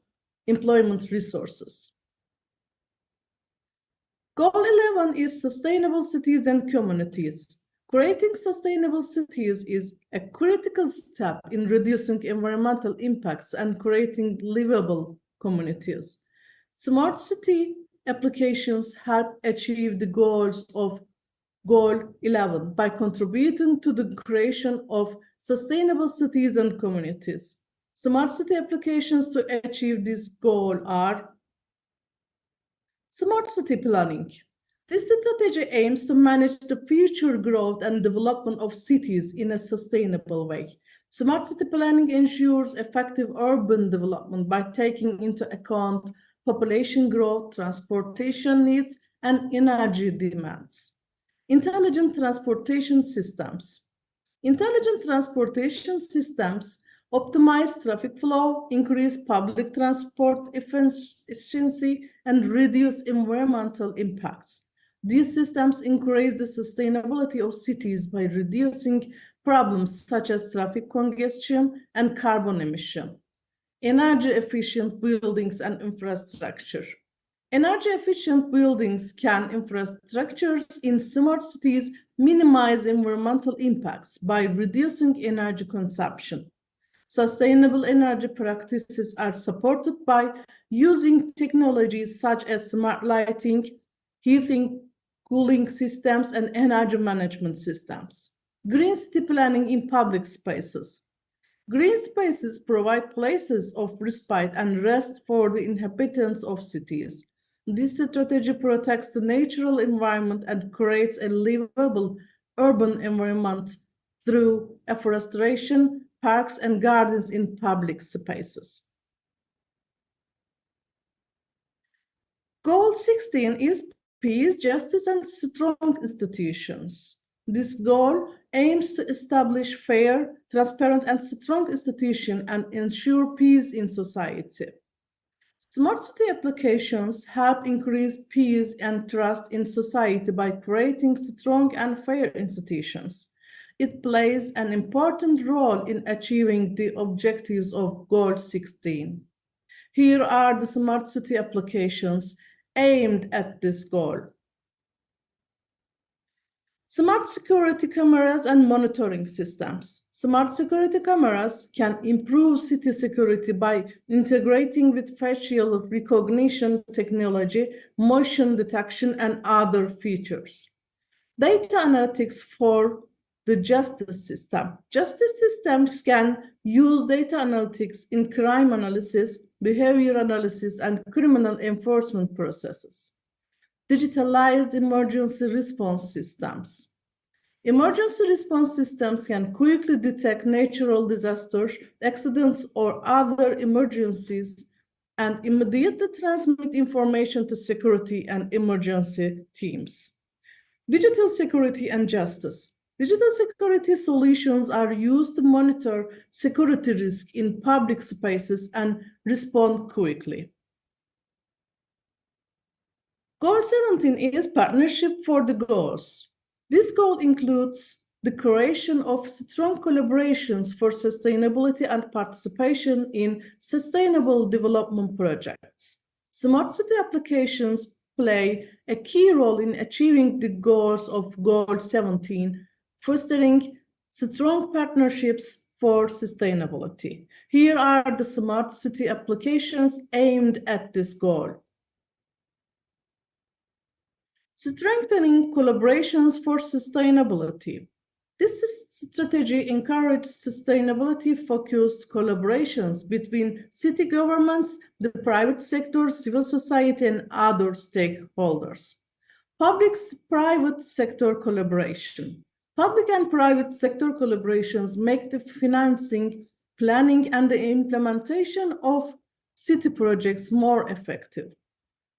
employment resources. Goal 11 is sustainable cities and communities. Creating sustainable cities is a critical step in reducing environmental impacts and creating livable communities. Smart city applications help achieve the goals of Goal 11 by contributing to the creation of sustainable cities and communities. Smart city applications to achieve this goal are smart city planning. This strategy aims to manage the future growth and development of cities in a sustainable way. Smart city planning ensures effective urban development by taking into account population growth, transportation needs, and energy demands. Intelligent transportation systems. Intelligent transportation systems optimize traffic flow, increase public transport efficiency, and reduce environmental impacts. These systems increase the sustainability of cities by reducing problems such as traffic congestion and carbon emission. Energy-efficient buildings and infrastructure. Energy-efficient buildings and infrastructures in smart cities minimize environmental impacts by reducing energy consumption. Sustainable energy practices are supported by using technologies such as smart lighting, heating, cooling systems, and energy management systems. Green city planning in public spaces. Green spaces provide places of respite and rest for the inhabitants of cities. This strategy protects the natural environment and creates a livable urban environment through afforestation, parks, and gardens in public spaces. Goal 16 is peace, justice, and strong institutions. This goal aims to establish fair, transparent, and strong institutions and ensure peace in society. Smart city applications help increase peace and trust in society by creating strong and fair institutions. It plays an important role in achieving the objectives of Goal 16. Here are the smart city applications aimed at this goal. Smart security cameras and monitoring systems. Smart security cameras can improve city security by integrating with facial recognition technology, motion detection, and other features. Data analytics for the justice system. Justice systems can use data analytics in crime analysis, behavior analysis, and criminal enforcement processes. Digitalized emergency response systems. Emergency response systems can quickly detect natural disasters, accidents, or other emergencies and immediately transmit information to security and emergency teams. Digital security and justice. Digital security solutions are used to monitor security risk in public spaces and respond quickly. Goal 17 is partnership for the goals. This goal includes the creation of strong collaborations for sustainability and participation in sustainable development projects. Smart city applications play a key role in achieving the goals of Goal 17, fostering strong partnerships for sustainability. Here are the smart city applications aimed at this goal. Strengthening collaborations for sustainability. This strategy encourages sustainability-focused collaborations between city governments, the private sector, civil society, and other stakeholders. Public-private sector collaboration. Public and private sector collaborations make the financing, planning, and the implementation of city projects more effective.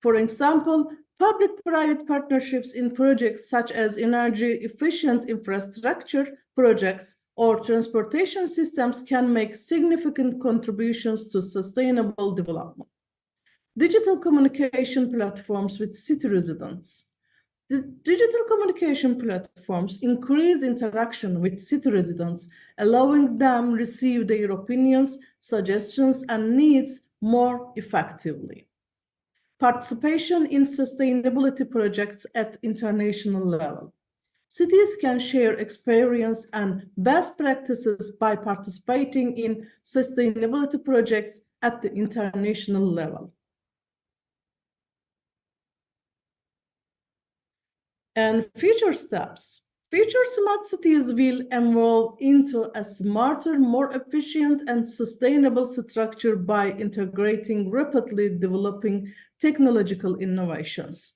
For example, public-private partnerships in projects such as energy-efficient infrastructure projects or transportation systems can make significant contributions to sustainable development. Digital communication platforms with city residents. The digital communication platforms increase interaction with city residents, allowing them to receive their opinions, suggestions, and needs more effectively. participation in sustainability projects at international level. Cities can share experience and best practices by participating in sustainability projects at the international level. And future steps. Future smart cities will evolve into a smarter, more efficient, and sustainable structure by integrating rapidly developing technological innovations.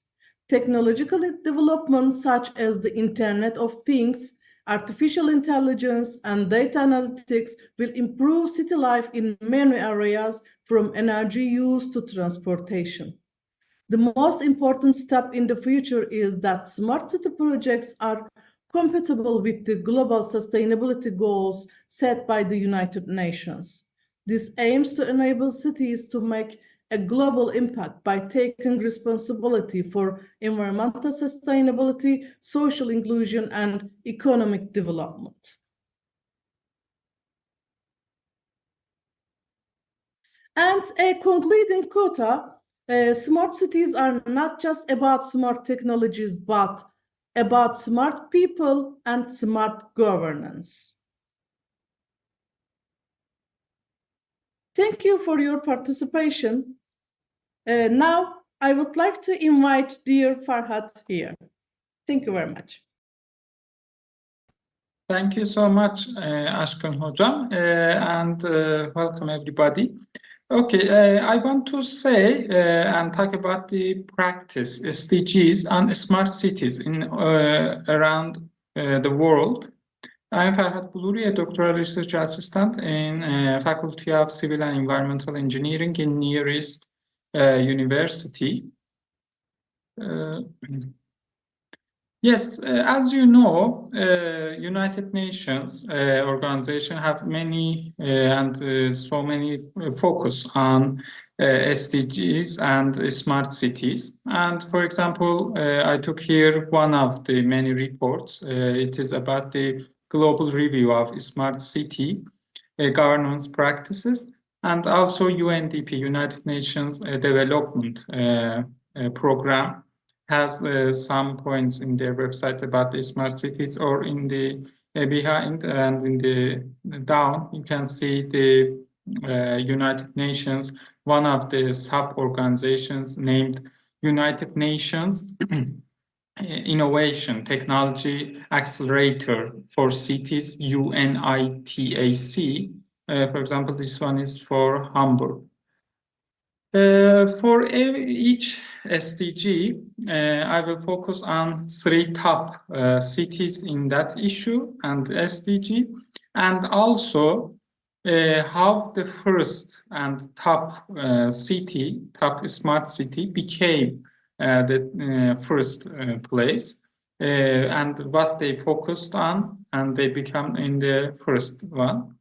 Technological development such as the Internet of Things, artificial intelligence, and data analytics will improve city life in many areas, from energy use to transportation. The most important step in the future is that smart city projects are compatible with the global sustainability goals set by the United Nations. This aims to enable cities to make a global impact by taking responsibility for environmental sustainability, social inclusion, and economic development. And a concluding quota, smart cities are not just about smart technologies, but about smart people and smart governance. Thank you for your participation. Now, I would like to invite dear Farhad here. Thank you very much. Thank you so much, AŞKIN Hocam, and welcome everybody. Okay, I want to say and talk about the practice SDGs and smart cities in around the world. I'm FARHAD, a doctoral research assistant in Faculty of Civil and Environmental Engineering in Near East University. Yes, as you know, United Nations organization have many and so many focus on SDGs and smart cities. And for example, I took here one of the many reports. It is about the global review of smart city governance practices, and also UNDP, United Nations Development Program, has some points in their website about the smart cities, or in the behind and in the down, you can see the United Nations, one of the sub-organizations named United Nations Innovation Technology Accelerator for Cities, UNITAC. For example, this one is for Hamburg. For each SDG, I will focus on 3 top cities in that issue and SDG, and also how the first and top city, top smart city, became the first place, and what they focused on, and they become in the first one.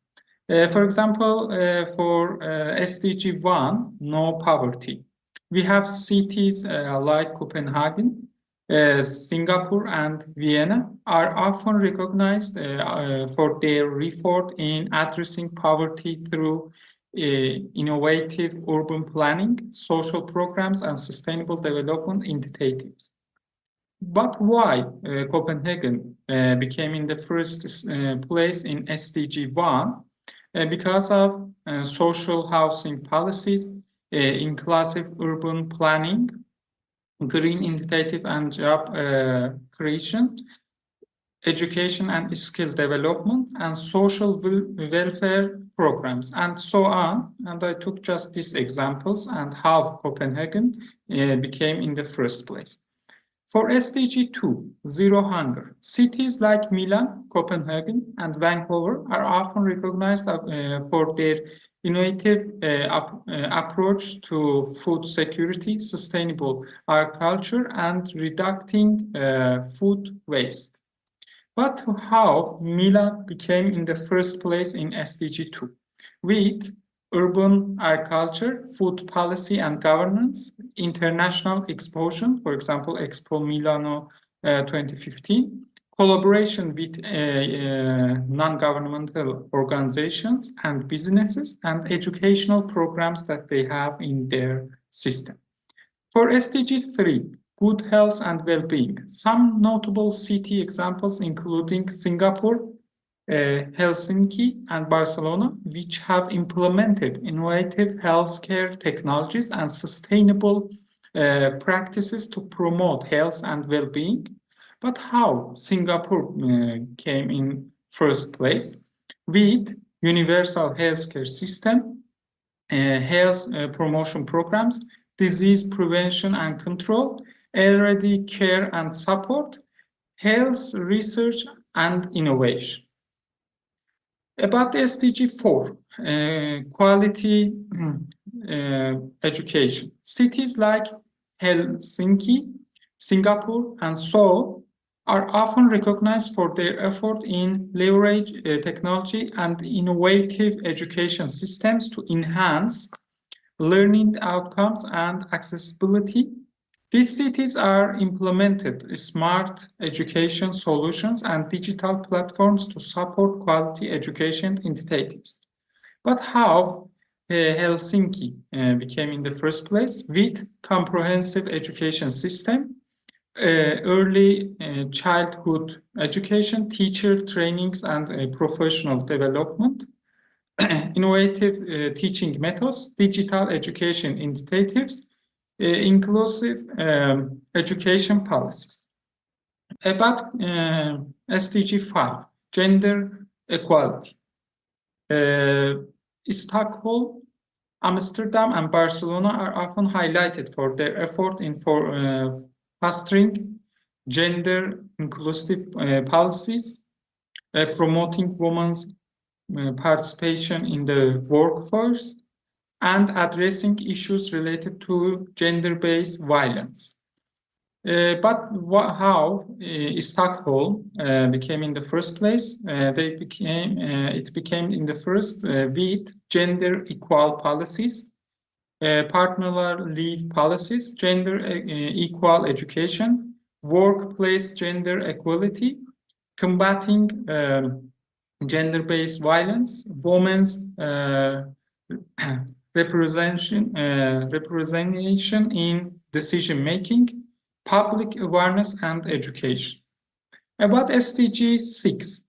For example, for SDG 1, no poverty, we have cities like Copenhagen, Singapore, and Vienna are often recognized for their effort in addressing poverty through innovative urban planning, social programs, and sustainable development initiatives. But why Copenhagen became in the first place in SDG 1? Because of social housing policies, inclusive urban planning, green initiative and job creation, education and skill development, and social welfare programs, and so on. And I took just these examples and how Copenhagen became in the first place. For SDG 2, Zero Hunger, cities like Milan, Copenhagen, and Vancouver are often recognized for their innovative approach to food security, sustainable agriculture, and reducing food waste. But how Milan became in the first place in SDG 2? With urban agriculture, food policy and governance, international exposure, for example, Expo Milano 2015, collaboration with non-governmental organizations and businesses, and educational programs that they have in their system. For SDG 3, good health and well-being, some notable city examples including Singapore, Helsinki, and Barcelona, which have implemented innovative healthcare technologies and sustainable practices to promote health and well-being. But how Singapore came in first place? With universal healthcare system, health promotion programs, disease prevention and control, elderly care and support, health research and innovation. About the SDG 4, quality education. Cities like Helsinki, Singapore, and Seoul are often recognized for their effort in leverage technology and innovative education systems to enhance learning outcomes and accessibility. These cities are implemented smart education solutions and digital platforms to support quality education initiatives. But how Helsinki became in the first place? With comprehensive education system, early childhood education, teacher trainings and professional development, innovative teaching methods, digital education initiatives, inclusive education policies. About SDG 5, gender equality. Stockholm, Amsterdam, and Barcelona are often highlighted for their effort in fostering gender inclusive policies, promoting women's participation in the workforce, and addressing issues related to gender-based violence. But how Stockholm became in the first place? It became in the first with gender equal policies, partner leave policies, gender equal education, workplace gender equality, combating gender-based violence, women's representation in decision-making, public awareness and education. About SDG 6,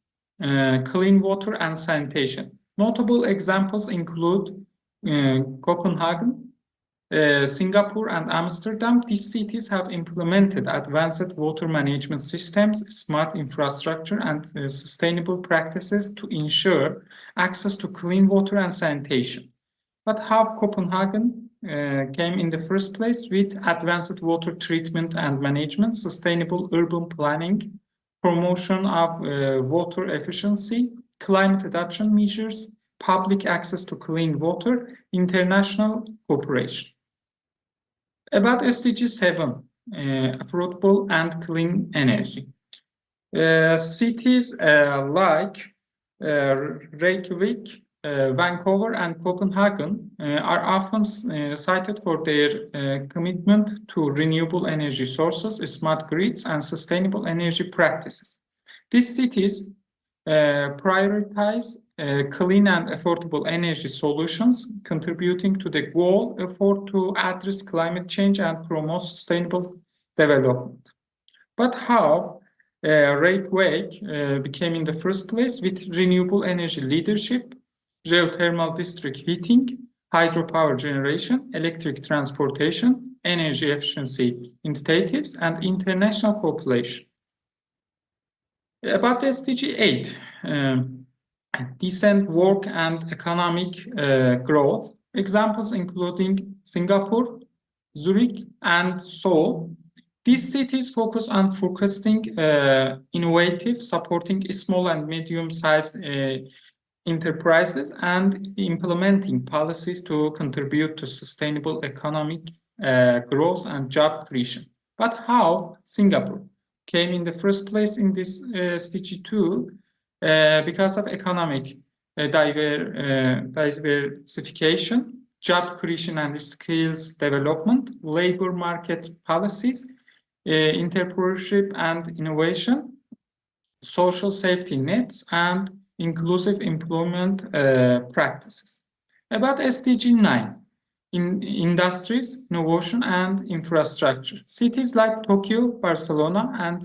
clean water and sanitation. Notable examples include Copenhagen, Singapore, and Amsterdam. These cities have implemented advanced water management systems, smart infrastructure, and sustainable practices to ensure access to clean water and sanitation. But how Copenhagen came in the first place? With advanced water treatment and management, sustainable urban planning, promotion of water efficiency, climate adaptation measures, public access to clean water, international cooperation. About SDG 7, affordable and clean energy. Cities like Reykjavik, Vancouver, and Copenhagen are often cited for their commitment to renewable energy sources, smart grids, and sustainable energy practices. These cities prioritize clean and affordable energy solutions, contributing to the goal effort to address climate change and promote sustainable development. But how Reykjavik became in the first place? With renewable energy leadership, geothermal district heating, hydropower generation, electric transportation, energy efficiency initiatives, and international cooperation. About SDG 8, decent work and economic growth. Examples including Singapore, Zurich, and Seoul. These cities focus on focusing innovative, supporting small and medium-sized enterprises, and implementing policies to contribute to sustainable economic growth and job creation. But how Singapore came in the first place in this SDG 2? Because of economic diversification, job creation and skills development, labor market policies, entrepreneurship and innovation, social safety nets, and inclusive employment practices. About SDG 9, in industries, innovation, and infrastructure. Cities like Tokyo, Barcelona, and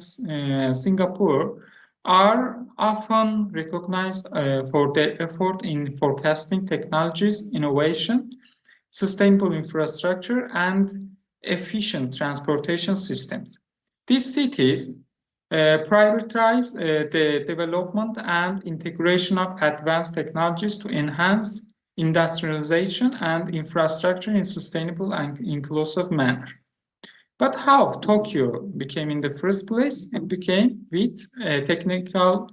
Singapore are often recognized for their effort in forecasting technologies, innovation, sustainable infrastructure, and efficient transportation systems. These cities prioritize the development and integration of advanced technologies to enhance industrialization and infrastructure in sustainable and inclusive manner. But how Tokyo became in the first place? It became with technological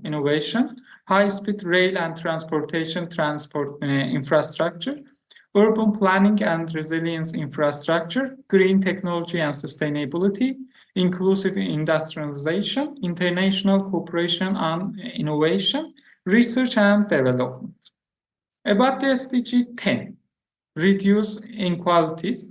innovation, high-speed rail and transportation infrastructure, urban planning and resilience infrastructure, green technology and sustainability, inclusive industrialization, international cooperation on innovation, research and development. About the SDG 10, reduce inequalities.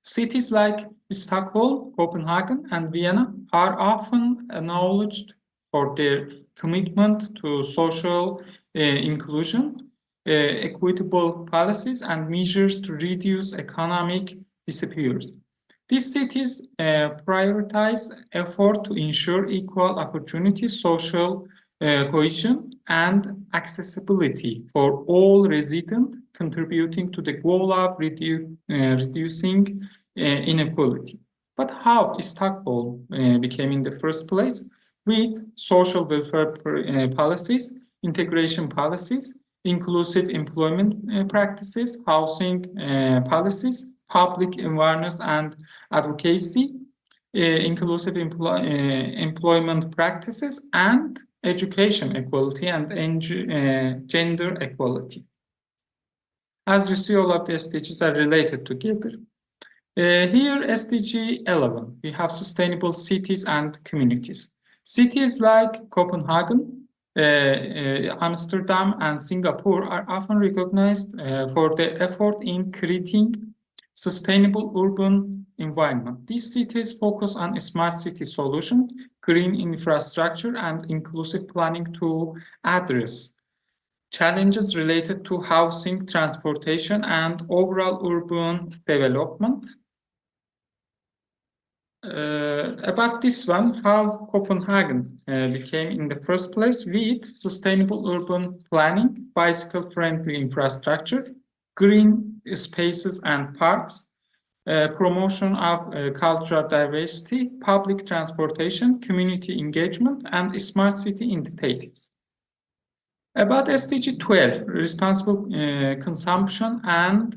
Cities like Stockholm, Copenhagen, and Vienna are often acknowledged for their commitment to social inclusion, equitable policies, and measures to reduce economic disparities. These cities prioritize effort to ensure equal opportunity, social cohesion, and accessibility for all residents, contributing to the goal of reducing inequality. But how Stockholm became in the first place? With social welfare policies, integration policies, inclusive employment practices, housing policies, public awareness and advocacy, inclusive employment practices, and education equality and gender equality. As you see, all of the SDGs are related together. Here, SDG 11, we have sustainable cities and communities. Cities like Copenhagen, Amsterdam, and Singapore are often recognized for their effort in creating sustainable urban environment. These cities focus on a smart city solution, green infrastructure, and inclusive planning to address challenges related to housing, transportation, and overall urban development. About this one, how Copenhagen became in the first place with sustainable urban planning, bicycle-friendly infrastructure, green spaces and parks, promotion of cultural diversity, public transportation, community engagement, and smart city initiatives. About SDG 12, responsible consumption and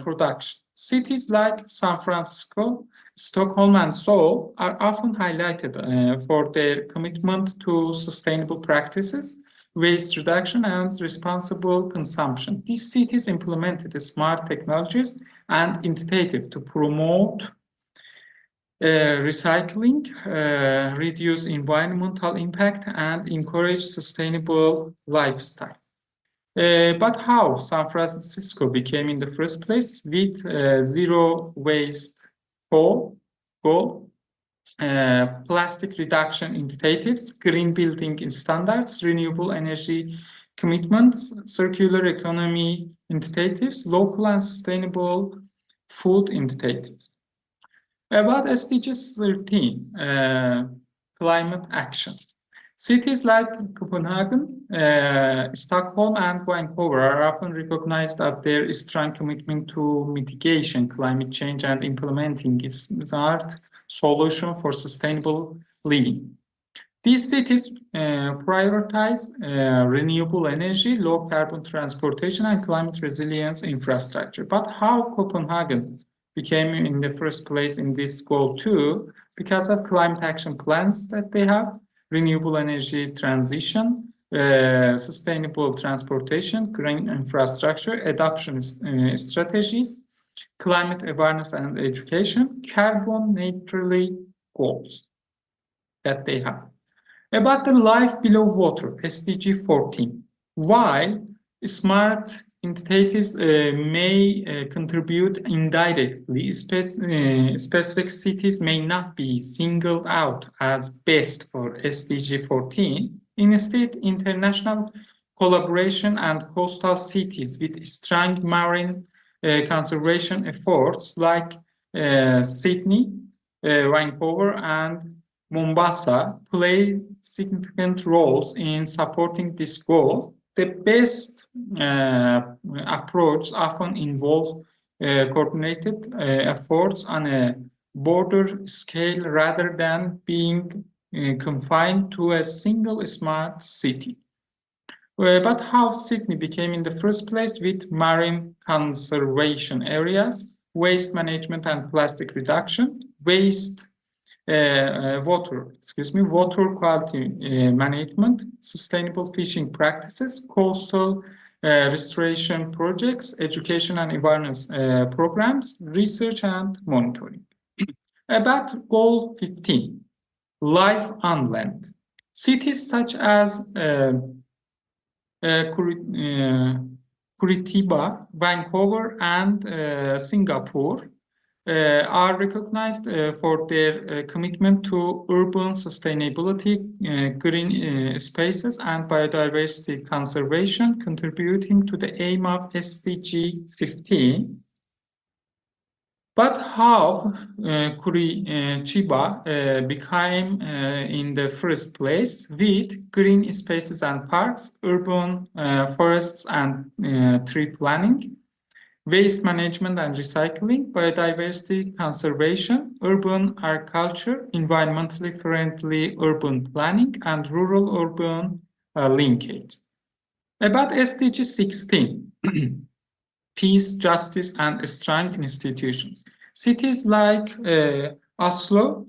production. Cities like San Francisco, Stockholm, and Seoul are often highlighted for their commitment to sustainable practices, waste reduction, and responsible consumption. These cities implemented smart technologies and initiatives to promote recycling, reduce environmental impact, and encourage sustainable lifestyle. But how San Francisco became in the first place? With zero waste goal, plastic reduction initiatives, green building standards, renewable energy commitments, circular economy initiatives, local and sustainable food initiatives. About SDG 13, climate action. Cities like Copenhagen, Stockholm, and Vancouver are often recognized for their strong commitment to mitigation, climate change, and implementing smart solutions for sustainable living. These cities prioritize renewable energy, low carbon transportation, and climate resilience infrastructure. But how Copenhagen became in the first place in this goal too? Because of climate action plans that they have, renewable energy transition, sustainable transportation, green infrastructure, adoption strategies, climate awareness and education, carbon neutrality goals that they have. About the life below water, SDG 14. While smart initiatives may contribute indirectly, specific cities may not be singled out as best for SDG 14. Instead, international collaboration and coastal cities with strong marine conservation efforts like Sydney, Vancouver, and Mombasa play significant roles in supporting this goal. The best approach often involves coordinated efforts on a border scale rather than being confined to a single smart city. But how Sydney became in the first place with marine conservation areas, waste management and plastic reduction, water quality management, sustainable fishing practices, coastal restoration projects, education and awareness programs, research and monitoring. About goal 15, life on land. Cities such as Curitiba, Vancouver, and Singapore are recognized for their commitment to urban sustainability, green spaces, and biodiversity conservation, contributing to the aim of SDG 15. But how Curitiba became in the first place with green spaces and parks, urban forests and tree planning, waste management and recycling, biodiversity conservation, urban agriculture, environmentally friendly urban planning, and rural-urban linkage. About SDG 16, peace, justice, and strong institutions. Cities like Oslo,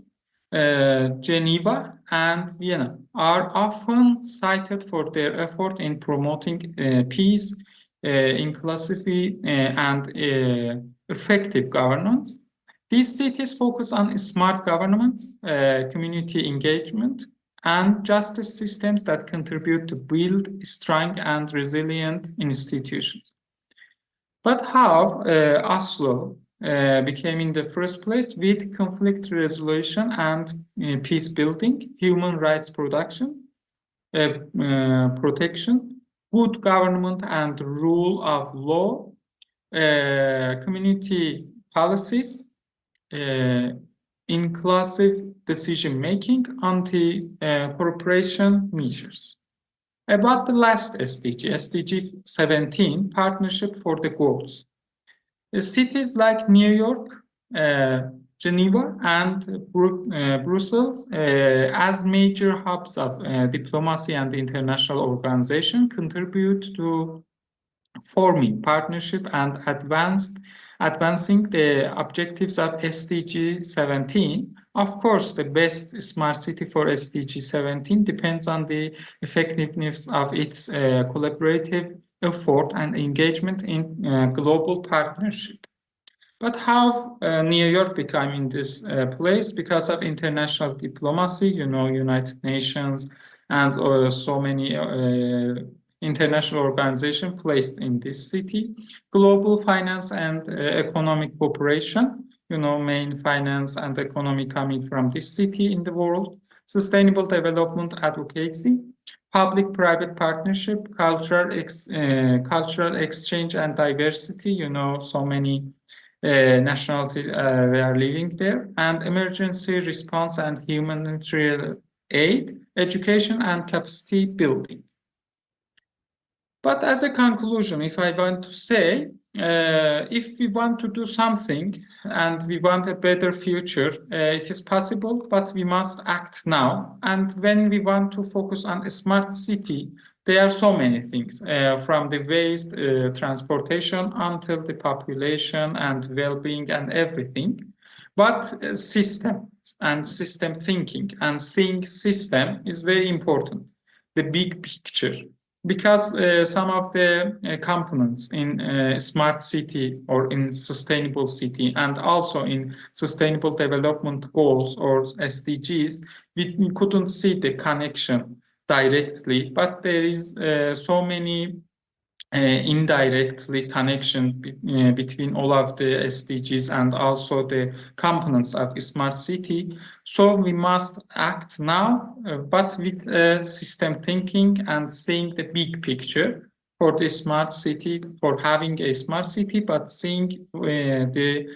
Geneva, and Vienna are often cited for their effort in promoting peace, inclusivity, and effective governance. These cities focus on smart governance, community engagement, and justice systems that contribute to build strong and resilient institutions. But how Oslo became in the first place with conflict resolution and peace building, human rights protection, good government and rule of law, community policies, inclusive decision-making, anti-corruption measures. About the last SDG, SDG 17, partnership for the goals. Cities like New York, Geneva, and Brussels, as major hubs of diplomacy and international organization, contribute to forming partnership and advancing the objectives of SDG 17. Of course, the best smart city for SDG 17 depends on the effectiveness of its collaborative effort and engagement in global partnership. But how New York became in this place? Because of international diplomacy, United Nations and so many international organizations placed in this city, global finance and economic cooperation, main finance and economy coming from this city in the world, sustainable development advocacy, public-private partnership, cultural exchange and diversity, so many nationalities we are living there, and emergency response and humanitarian aid, education and capacity building. But as a conclusion, if I want to say, if we want to do something and we want a better future, it is possible, but we must act now. And when we want to focus on a smart city, there are so many things, from the waste, transportation, until the population and well-being and everything. But system and system thinking and seeing system is very important, the big picture. Because some of the components in smart city or in sustainable city and also in sustainable development goals or SDGs, we couldn't see the connection directly, but there is so many indirectly connection between all of the SDGs and also the components of a smart city. So we must act now, but with system thinking and seeing the big picture for the smart city, for having a smart city, but seeing the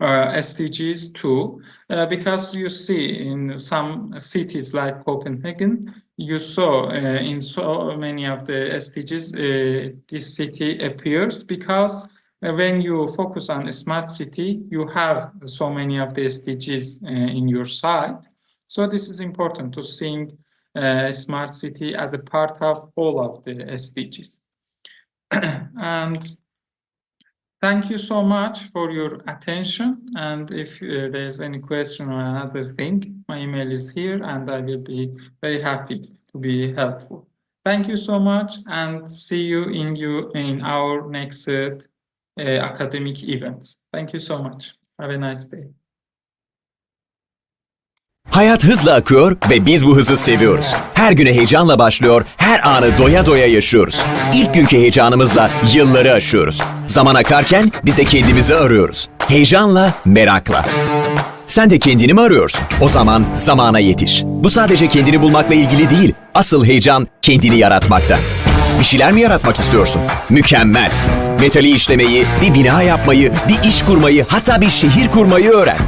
SDGs too, because you see in some cities like Copenhagen, you saw in so many of the SDGs, this city appears because when you focus on a smart city, you have so many of the SDGs in your side. So this is important to seeing a smart city as a part of all of the SDGs. And thank you so much for your attention. And if there's any question or another thing, my email is here and I will be very happy to be helpful. Thank you so much and see you in our next academic events. Thank you so much. Have a nice day. Hayat hızla akıyor ve biz bu hızı seviyoruz. Her güne heyecanla başlıyor, her anı doya doya yaşıyoruz. İlk günkü heyecanımızla yılları aşıyoruz. Zaman akarken biz de kendimizi arıyoruz. Heyecanla, merakla. Sen de kendini mi arıyorsun? O zaman zamana yetiş. Bu sadece kendini bulmakla ilgili değil. Asıl heyecan kendini yaratmakta. Bir şeyler mi yaratmak istiyorsun? Mükemmel. Metali işlemeyi, bir bina yapmayı, bir iş kurmayı, hatta bir şehir kurmayı öğren.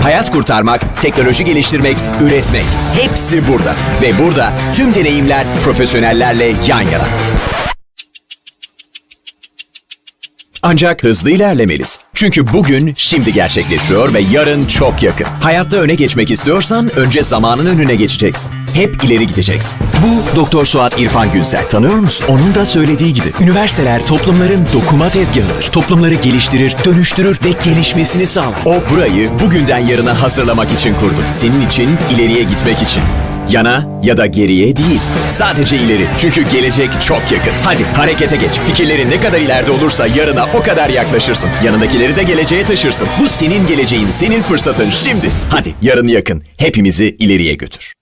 Hayat kurtarmak, teknoloji geliştirmek, üretmek. Hepsi burada. Ve burada tüm deneyimler profesyonellerle yan yana. Ancak hızlı ilerlemeliyiz. Çünkü bugün şimdi gerçekleşiyor ve yarın çok yakın. Hayatta öne geçmek istiyorsan önce zamanın önüne geçeceksin. Hep ileri gideceksin. Bu Doktor Suat İrfan Günsel. Tanıyor musun? Onun da söylediği gibi. Üniversiteler toplumların dokuma tezgahıdır. Toplumları geliştirir, dönüştürür ve gelişmesini sağlar. O burayı bugünden yarına hazırlamak için kurdu. Senin için, ileriye gitmek için. Yana ya da geriye değil. Sadece ileri. Çünkü gelecek çok yakın. Hadi harekete geç. Fikirlerin ne kadar ileride olursa yarına o kadar yaklaşırsın. Yanındakileri de geleceğe taşırsın. Bu senin geleceğin, senin fırsatın şimdi. Hadi yarın yakın. Hepimizi ileriye götür.